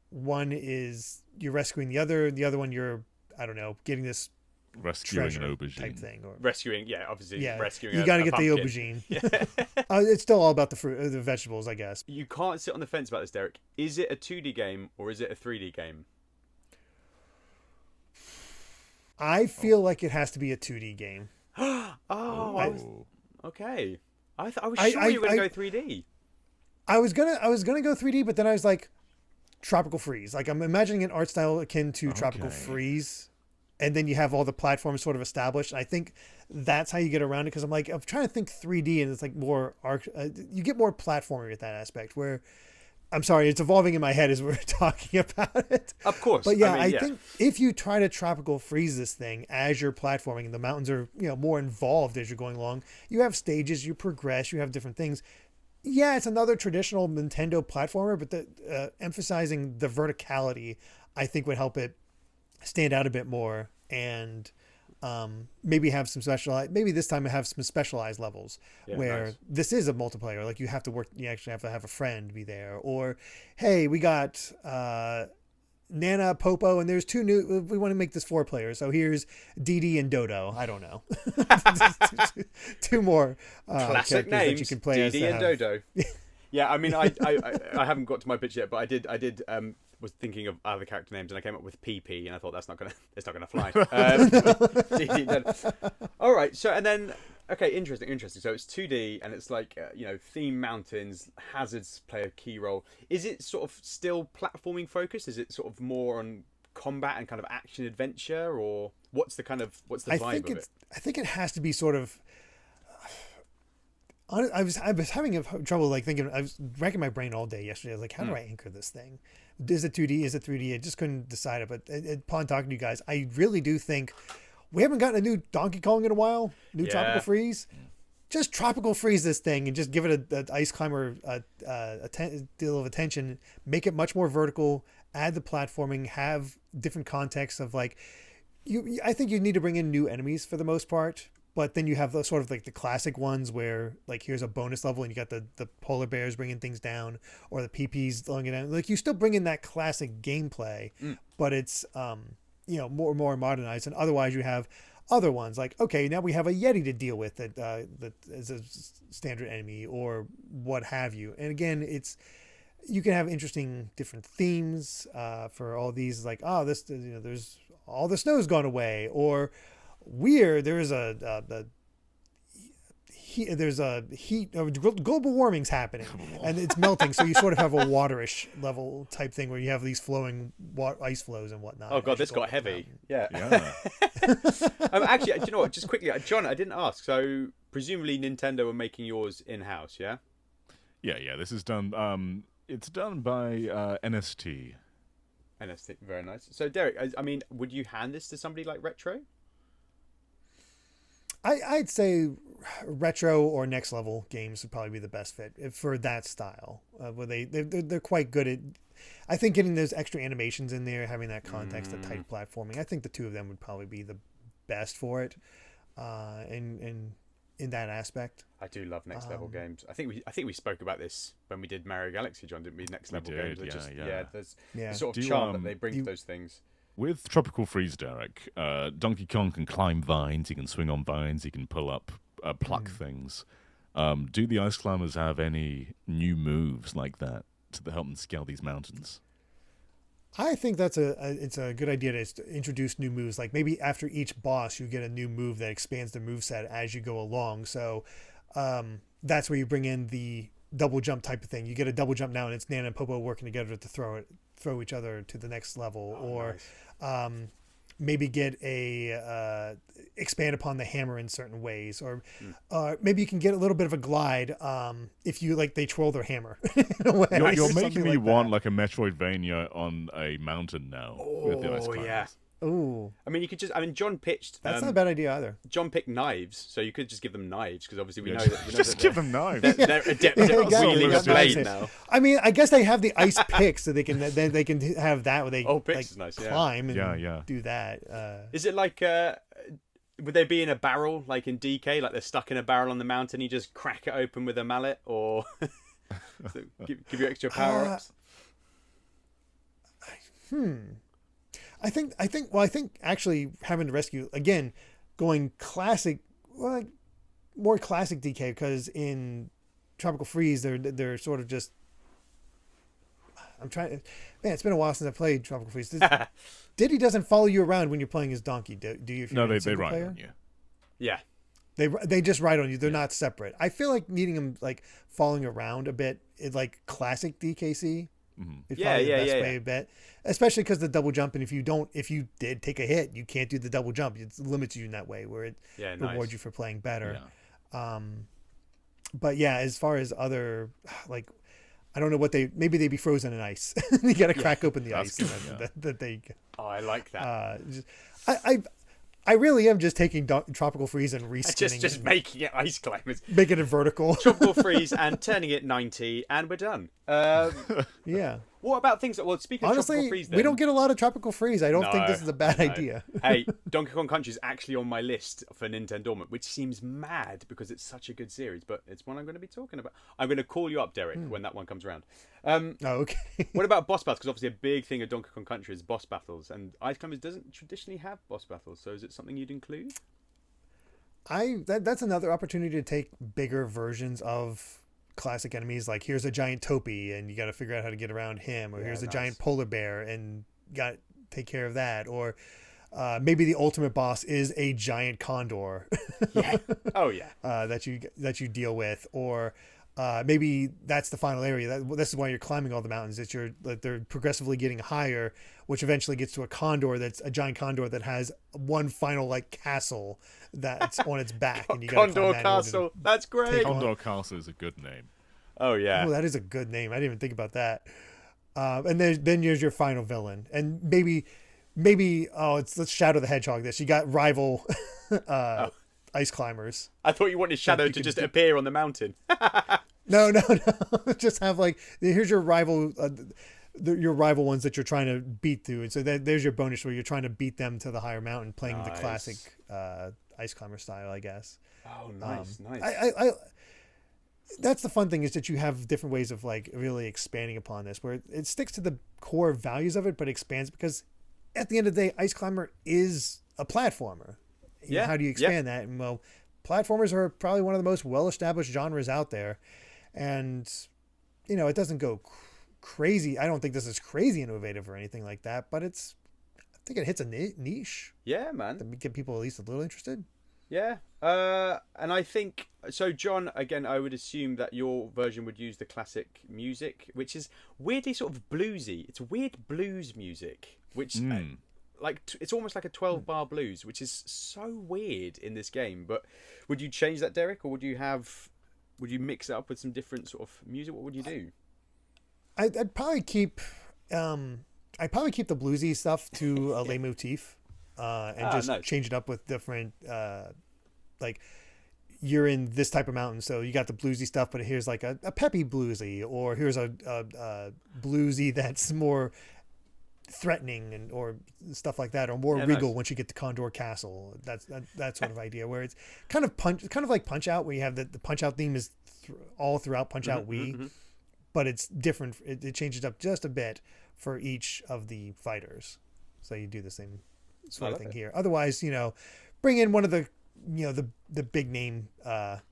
one is you're rescuing the other one you're, I don't know, getting this rescuing an aubergine type thing, or rescuing, rescuing. You got to get pumpkin. the aubergine. It's still all about the fruit, the vegetables, I guess. You can't sit on the fence about this, Derrick. Is it a 2D game or is it a 3D game? I feel like it has to be a 2D game. Okay. I was sure you were going to go 3D. I was gonna go 3D, but then I was like, Tropical Freeze. Like, I'm imagining an art style akin to Tropical Freeze, and then you have all the platforms sort of established. I think that's how you get around it, because I'm trying to think 3D, and it's like more you get more platforming with that aspect. Where, I'm sorry, it's evolving in my head as we're talking about it. Of course, but yeah, I think if you try to Tropical Freeze this thing as you're platforming, and the mountains are more involved as you're going along, you have stages, you progress, you have different things. Yeah, it's another traditional Nintendo platformer, but the emphasizing the verticality, I think, would help it stand out a bit more, and maybe have some specialized. Maybe this time have some specialized levels where this is a multiplayer. Like you have to work. You actually have to have a friend be there, or hey, we got Nana, Popo, and there's two new. We want to make this 4 players, so here's Dee and Dodo. I don't know, two more classic names that you can play. Dee and Dodo. Yeah, I mean, I haven't got to my pitch yet, but I did was thinking of other character names, and I came up with PP, and I thought it's not gonna fly. All right, so and then Okay, interesting. So it's 2D and it's like theme mountains, hazards play a key role. Is it sort of still platforming focused? Is it sort of more on combat and kind of action adventure, or what's the vibe of it? I think it has to be sort of. I was having trouble thinking. I was racking my brain all day yesterday. I was like, how do I anchor this thing? Is it 2D? Is it 3D? I just couldn't decide it. But upon talking to you guys, I really do think we haven't gotten a new Donkey Kong in a while. New Tropical Freeze. Just Tropical Freeze this thing and just give it a Ice Climber deal of attention. Make it much more vertical. Add the platforming. Have different contexts of I think you need to bring in new enemies for the most part. But then you have the sort of the classic ones where here's a bonus level and you got the polar bears bringing things down or the PPs slowing it down. You still bring in that classic gameplay, but it's more modernized. And otherwise you have other ones okay, now we have a Yeti to deal with that is a standard enemy or what have you. And again, you can have interesting different themes for all these there's all the snow's gone away, or weird, there's a heat global warming's happening and it's melting, so you sort of have a waterish level type thing where you have these flowing ice flows and whatnot. Oh god, this got heavy. Yeah. Actually, do you know what, just quickly, John, I didn't ask, so presumably Nintendo are making yours in-house, yeah? Yeah, this is done it's done by NST. Very nice. So Derek, I mean, would you hand this to somebody like Retro? I'd say Retro or Next Level games would probably be the best fit for that style. Where they're quite good at, I think, getting those extra animations in there, having that context, the tight platforming. I think the two of them would probably be the best for it, in that aspect. I do love Next Level games. I think we spoke about this when we did Mario Galaxy, John, didn't we? Next Level games. There's the sort of charm that they bring to those things. With Tropical Freeze, Derek, Donkey Kong can climb vines, he can swing on vines, he can pull up, pluck things. Do the Ice Climbers have any new moves like that to help them scale these mountains? I think it's a good idea to introduce new moves. Like maybe after each boss, you get a new move that expands the moveset as you go along. So that's where you bring in the double jump type of thing. You get a double jump now, and it's Nana and Popo working together to throw each other to the next level, maybe get expand upon the hammer in certain ways, or maybe you can get a little bit of a glide if you they twirl their hammer. In a way. You're making me want a Metroidvania on a mountain now. With the Ice Climbers. Yeah. Ooh. I mean, you could John pitched. That's not a bad idea either. John picked knives, so you could just give them knives, because obviously we know that give them knives. They're adept at wielding a blade now. I mean, I guess they have the ice picks, so they can have that where they picks is nice, climb and do that. Is it would they be in a barrel like in DK, like they're stuck in a barrel on the mountain? You just crack it open with a mallet, or give you extra power ups? I think actually having to rescue again, going classic, more classic DK, because in Tropical Freeze they're sort of just. It's been a while since I played Tropical Freeze. Diddy doesn't follow you around when you're playing as Donkey, do you? If no, you're they ride on you. Yeah. They just ride on you. They're not separate. I feel like needing them following around a bit is like classic DKC. It's probably the best way a bit, especially because the double jump. And if you did take a hit, you can't do the double jump. It limits you in that way, where it rewards you for playing better. Yeah. But yeah, as far as other I don't know what maybe they'd be frozen in ice. You got to crack open the ice. That they. Oh, I like that. I really am just taking Tropical Freeze and reskinning just making it ice climbers, making it vertical. Tropical Freeze and turning it 90, and we're done. Yeah. What about things speaking of Tropical Freeze? Then, we don't get a lot of Tropical Freeze. I don't think this is a bad idea. Hey, Donkey Kong Country is actually on my list for NintenDormant, which seems mad because it's such a good series, but it's one I'm going to be talking about. I'm going to call you up, Derek, when that one comes around. Okay. What about boss battles? Because obviously a big thing of Donkey Kong Country is boss battles, and Ice Climbers doesn't traditionally have boss battles, so is it something you'd include? That's another opportunity to take bigger versions of classic enemies. Like here's a giant topi and you got to figure out how to get around him, or here's a giant polar bear and got to take care of that, or maybe the ultimate boss is a giant condor. Yeah. Oh yeah. That you deal with, or maybe that's the final area. This is why you're climbing all the mountains. That they're progressively getting higher, which eventually gets to a condor that's a giant condor that has one final like castle that's on its back, and you got Condor Castle. That's great. Condor Castle is a good name. Oh yeah. Oh, that is a good name. I didn't even think about that. And then there's your final villain, and maybe let's Shadow the Hedgehog. This you got rival ice climbers. I thought you wanted Shadow to just appear on the mountain. No. Just have like here's your rival. Your rival ones that you're trying to beat through, and so there's your bonus where you're trying to beat them to the higher mountain, playing the classic ice climber style, I guess. Oh, nice. I that's the fun thing, is that you have different ways of like really expanding upon this, where it sticks to the core values of it, but expands, because at the end of the day, ice climber is a platformer. Yeah. How do you expand that? And well, platformers are probably one of the most well-established genres out there, and it doesn't go crazy. I don't think this is crazy innovative or anything like that, but I think it hits a niche. Yeah, man. To get people at least a little interested. Yeah. And I think so, John. Again, I would assume that your version would use the classic music, which is weirdly sort of bluesy. It's weird blues music, which it's almost like a 12-bar blues, which is so weird in this game. But would you change that, Derek, or would you mix it up with some different sort of music? What would you do? I'd probably keep the bluesy stuff to a leitmotif, and just nice. change it up with different like you're in this type of mountain, so you got the bluesy stuff, but here's like a peppy bluesy, or here's a bluesy that's more threatening or stuff like that, or more regal once you get to Condor Castle. That sort of idea, where it's kind of like Punch Out, where you have the Punch Out theme is all throughout Punch Out Wii. But it's different. It changes up just a bit for each of the fighters. So you do the same sort of thing here. Otherwise, bring in one of the the big name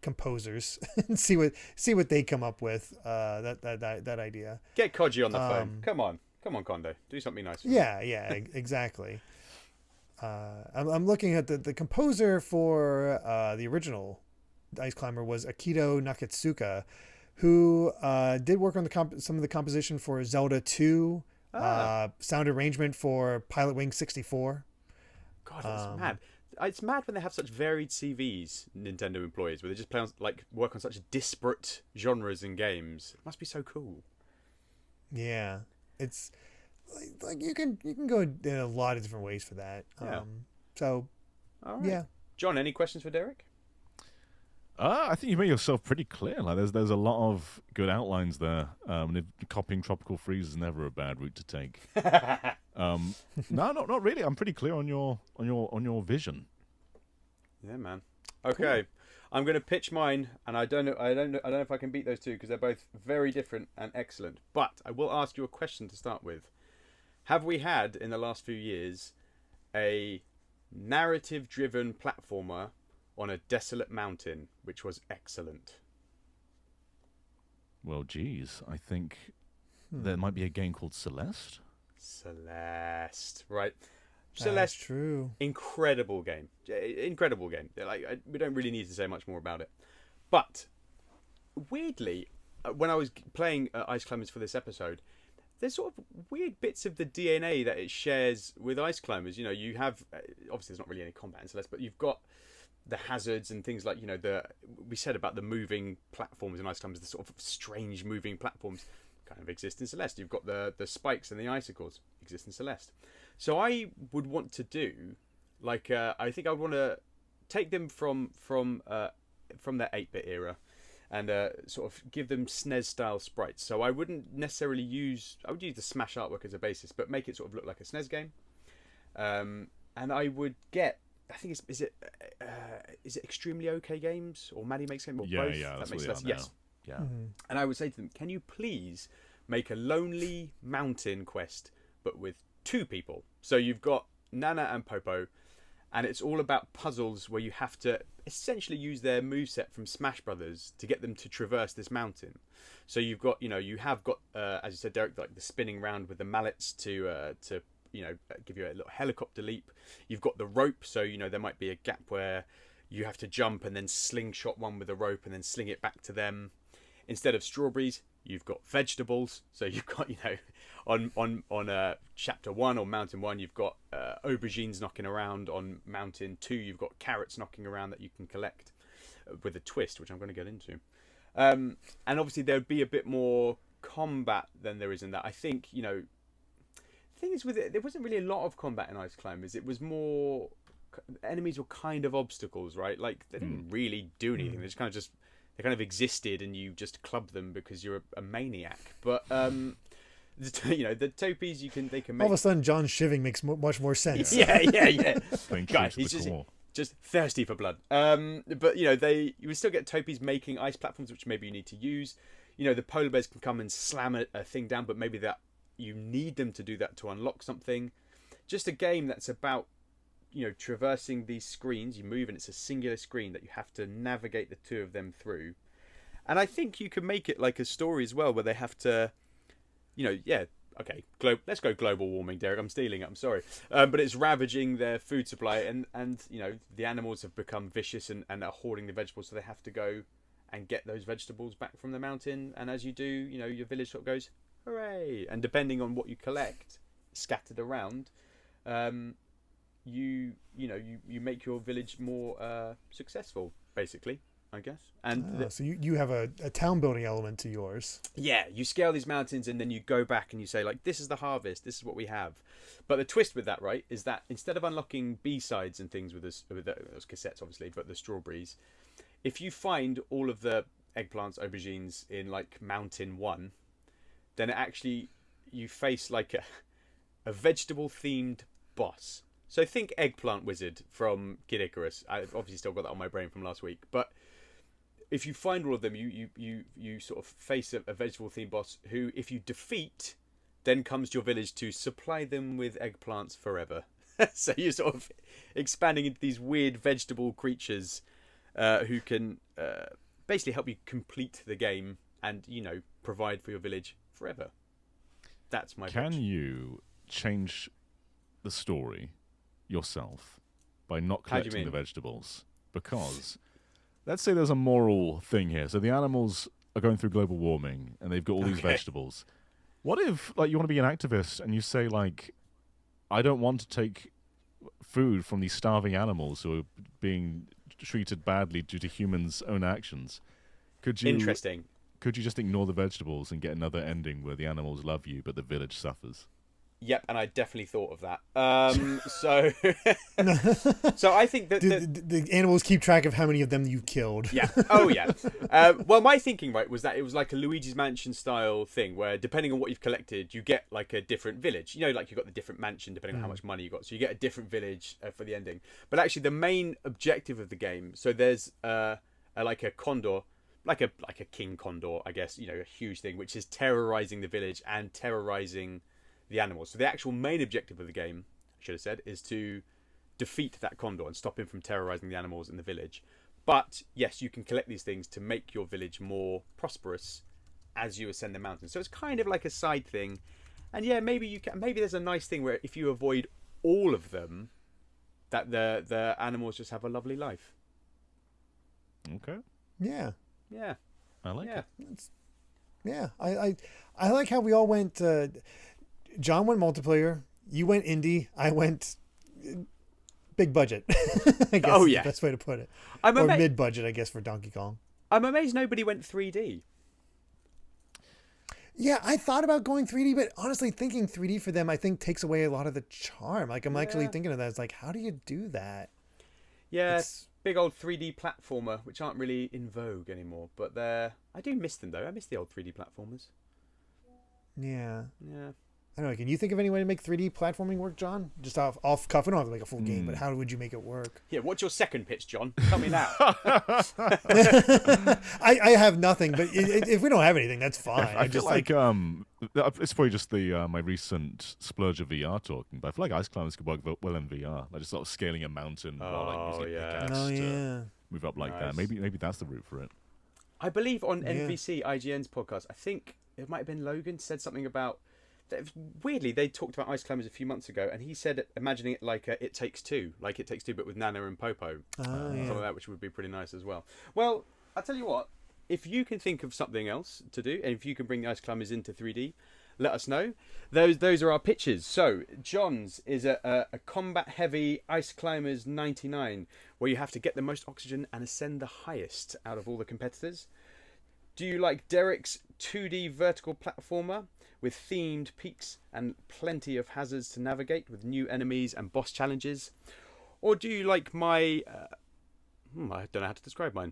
composers and see what they come up with. That idea. Get Koji on the phone. Come on, Kondo. Do something nice. Yeah, exactly. I'm looking at the composer for the original Ice Climber was Akito Nakatsuka, who did work on some of the composition for Zelda 2, sound arrangement for Pilot Wing 64. God, that's mad. It's mad when they have such varied CVs, Nintendo employees, where they just work on such disparate genres and games. It must be so cool. Yeah, it's like you can go in a lot of different ways for that. Yeah. So, all right. Yeah. John, any questions for Derek? I think you made yourself pretty clear. Like, there's a lot of good outlines there. Copying Tropical Freeze is never a bad route to take. No, not really. I'm pretty clear on your vision. Yeah, man. Okay, cool. I'm going to pitch mine, and I don't know if I can beat those two, because they're both very different and excellent. But I will ask you a question to start with. Have we had in the last few years a narrative-driven platformer on a desolate mountain which was excellent? Well, geez, I think there might be a game called Celeste. Right. Celeste, that's true. Incredible game. Like, we don't really need to say much more about it. But weirdly, when I was playing Ice Climbers for this episode, there's sort of weird bits of the DNA that it shares with Ice Climbers. You have obviously there's not really any combat in Celeste, but you've got the hazards and things like we said about the moving platforms in Ice Climbers, the sort of strange moving platforms kind of exist in Celeste. You've got the spikes and the icicles exist in Celeste. So I would want to do I think I would want to take them from their 8-bit era and sort of give them SNES style sprites. So I wouldn't necessarily use the Smash artwork as a basis, but make it sort of look like a SNES game. And I would get, I think is it Extremely OK Games or Maddie Makes Games or both? Yeah, that that's makes what sense. they are now. Yes. Yeah. Mm-hmm. And I would say to them, can you please make a lonely mountain quest, but with 2 people? So you've got Nana and Popo, and it's all about puzzles where you have to essentially use their moveset from Smash Brothers to get them to traverse this mountain. So you've got, you have got, as you said, Derek, like the spinning round with the mallets to give you a little helicopter leap. You've got the rope, so there might be a gap where you have to jump and then slingshot one with a rope and then sling it back to them. Instead of strawberries, you've got vegetables. So you've got on chapter 1 or mountain 1, you've got aubergines knocking around. On mountain 2, you've got carrots knocking around that you can collect with a twist, which I'm going to get into. And obviously there would be a bit more combat than there is in that. I think the thing is with it, there wasn't really a lot of combat in Ice Climbers. It was more enemies were kind of obstacles, right? Like they didn't really do anything. They kind of existed, and you just club them because you're a maniac. But the topies they can make. All of a sudden, John shiving makes much more sense. Yeah. Guys, he's just thirsty for blood. But you would still get topies making ice platforms, which maybe you need to use. The polar bears can come and slam a thing down, but maybe that you need them to do that to unlock something. Just a game that's about traversing these screens. You move and it's a singular screen that you have to navigate the two of them through. And I think you can make it like a story as well, where they have to okay, let's go global warming, Derek. I'm stealing it. I'm sorry, but it's ravaging their food supply, and the animals have become vicious and are hoarding the vegetables, so they have to go and get those vegetables back from the mountain. And as you do, your village sort of goes hooray. And depending on what you collect scattered around, you make your village more successful, basically, I guess. And so you have a town building element to yours. Yeah, you scale these mountains and then you go back and you say, like, this is the harvest, this is what we have. But the twist with that, right, is that instead of unlocking B-sides and things with those cassettes, obviously, but the strawberries, if you find all of the eggplants, aubergines in like mountain 1, then actually you face like a vegetable themed boss. So think Eggplant Wizard from Kid Icarus. I've obviously still got that on my brain from last week, but if you find all of them, you sort of face a vegetable themed boss who, if you defeat, then comes to your village to supply them with eggplants forever. So you're sort of expanding into these weird vegetable creatures who can basically help you complete the game and provide for your village forever. That's my pitch. Can you change the story yourself by not collecting the vegetables? Because let's say there's a moral thing here. So the animals are going through global warming and they've got all these vegetables. What if you want to be an activist and you say, like, I don't want to take food from these starving animals who are being treated badly due to humans' own actions? Interesting. Could you just ignore the vegetables and get another ending where the animals love you but the village suffers? Yep, and I definitely thought of that. So I think that the animals keep track of how many of them you've killed. Yeah. Oh, yeah. Well, my thinking, right, was that it was like a Luigi's Mansion style thing where depending on what you've collected, you get like a different village. Like you've got the different mansion depending on how much money you got. So you get a different village for the ending. But actually, the main objective of the game, so there's like a condor, like a king condor, I guess, a huge thing, which is terrorizing the village and terrorizing the animals. So the actual main objective of the game, I should have said, is to defeat that condor and stop him from terrorizing the animals in the village. But yes, you can collect these things to make your village more prosperous as you ascend the mountain. So it's kind of like a side thing. And yeah, maybe there's a nice thing where if you avoid all of them, that the animals just have a lovely life. Okay. Yeah. I like it. Yeah. I like how we all went. John went multiplayer. You went indie. I went big budget. I guess is the best way to put it. Or mid budget, I guess, for Donkey Kong. I'm amazed nobody went 3D. Yeah, I thought about going 3D, but honestly, thinking 3D for them, I think takes away a lot of the charm. Like, I'm actually thinking of that. It's like, how do you do that? Yeah, it's big old 3D platformer, which aren't really in vogue anymore. But I do miss them, though. I miss the old 3D platformers. Yeah. Yeah. I don't know. Can you think of any way to make 3D platforming work, John? Just off cuff. We don't have to make a full game, but how would you make it work? Yeah, what's your second pitch, John? Tell me now. I have nothing, but if we don't have anything, that's fine. I feel like it's probably just my recent splurge of VR talking, but I feel like Ice Climbers could work well in VR. Like just sort of scaling a mountain while using to move up like that. Maybe that's the route for it. I believe on NBC IGN's podcast, I think it might have been Logan said something about weirdly, they talked about Ice Climbers a few months ago, and he said imagining it like It Takes Two, but with Nana and Popo, something like that, which would be pretty nice as well. Well, I'll tell you what, if you can think of something else to do, and if you can bring the Ice Climbers into 3D, let us know. Those are our pitches. So John's is a combat heavy Ice Climbers 99, where you have to get the most oxygen and ascend the highest out of all the competitors. Do you like Derrick's 2D vertical platformer with themed peaks and plenty of hazards to navigate with new enemies and boss challenges? Or do you like my I don't know how to describe mine.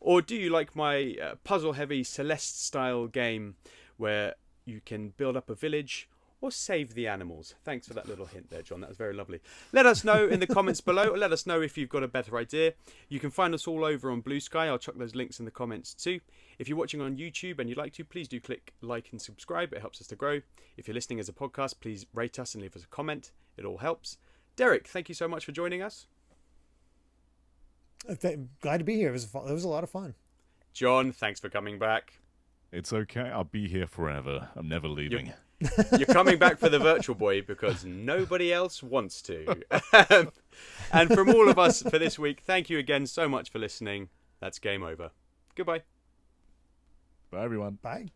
Or do you like my puzzle heavy Celeste style game where you can build up a village or save the animals? Thanks for that little hint there, John. That was very lovely. Let us know in the comments below, or let us know if you've got a better idea. You can find us all over on BlueSky. I'll chuck those links in the comments too. If you're watching on YouTube and you'd like to, please do click like and subscribe. It helps us to grow. If you're listening as a podcast, please rate us and leave us a comment. It all helps. Derrick, thank you so much for joining us. Glad to be here. It was a lot of fun. John, thanks for coming back. It's okay. I'll be here forever. I'm never leaving. You're coming back for the Virtual Boy because nobody else wants to. And from all of us for this week, thank you again so much for listening. That's game over. Goodbye. Bye, everyone. Bye.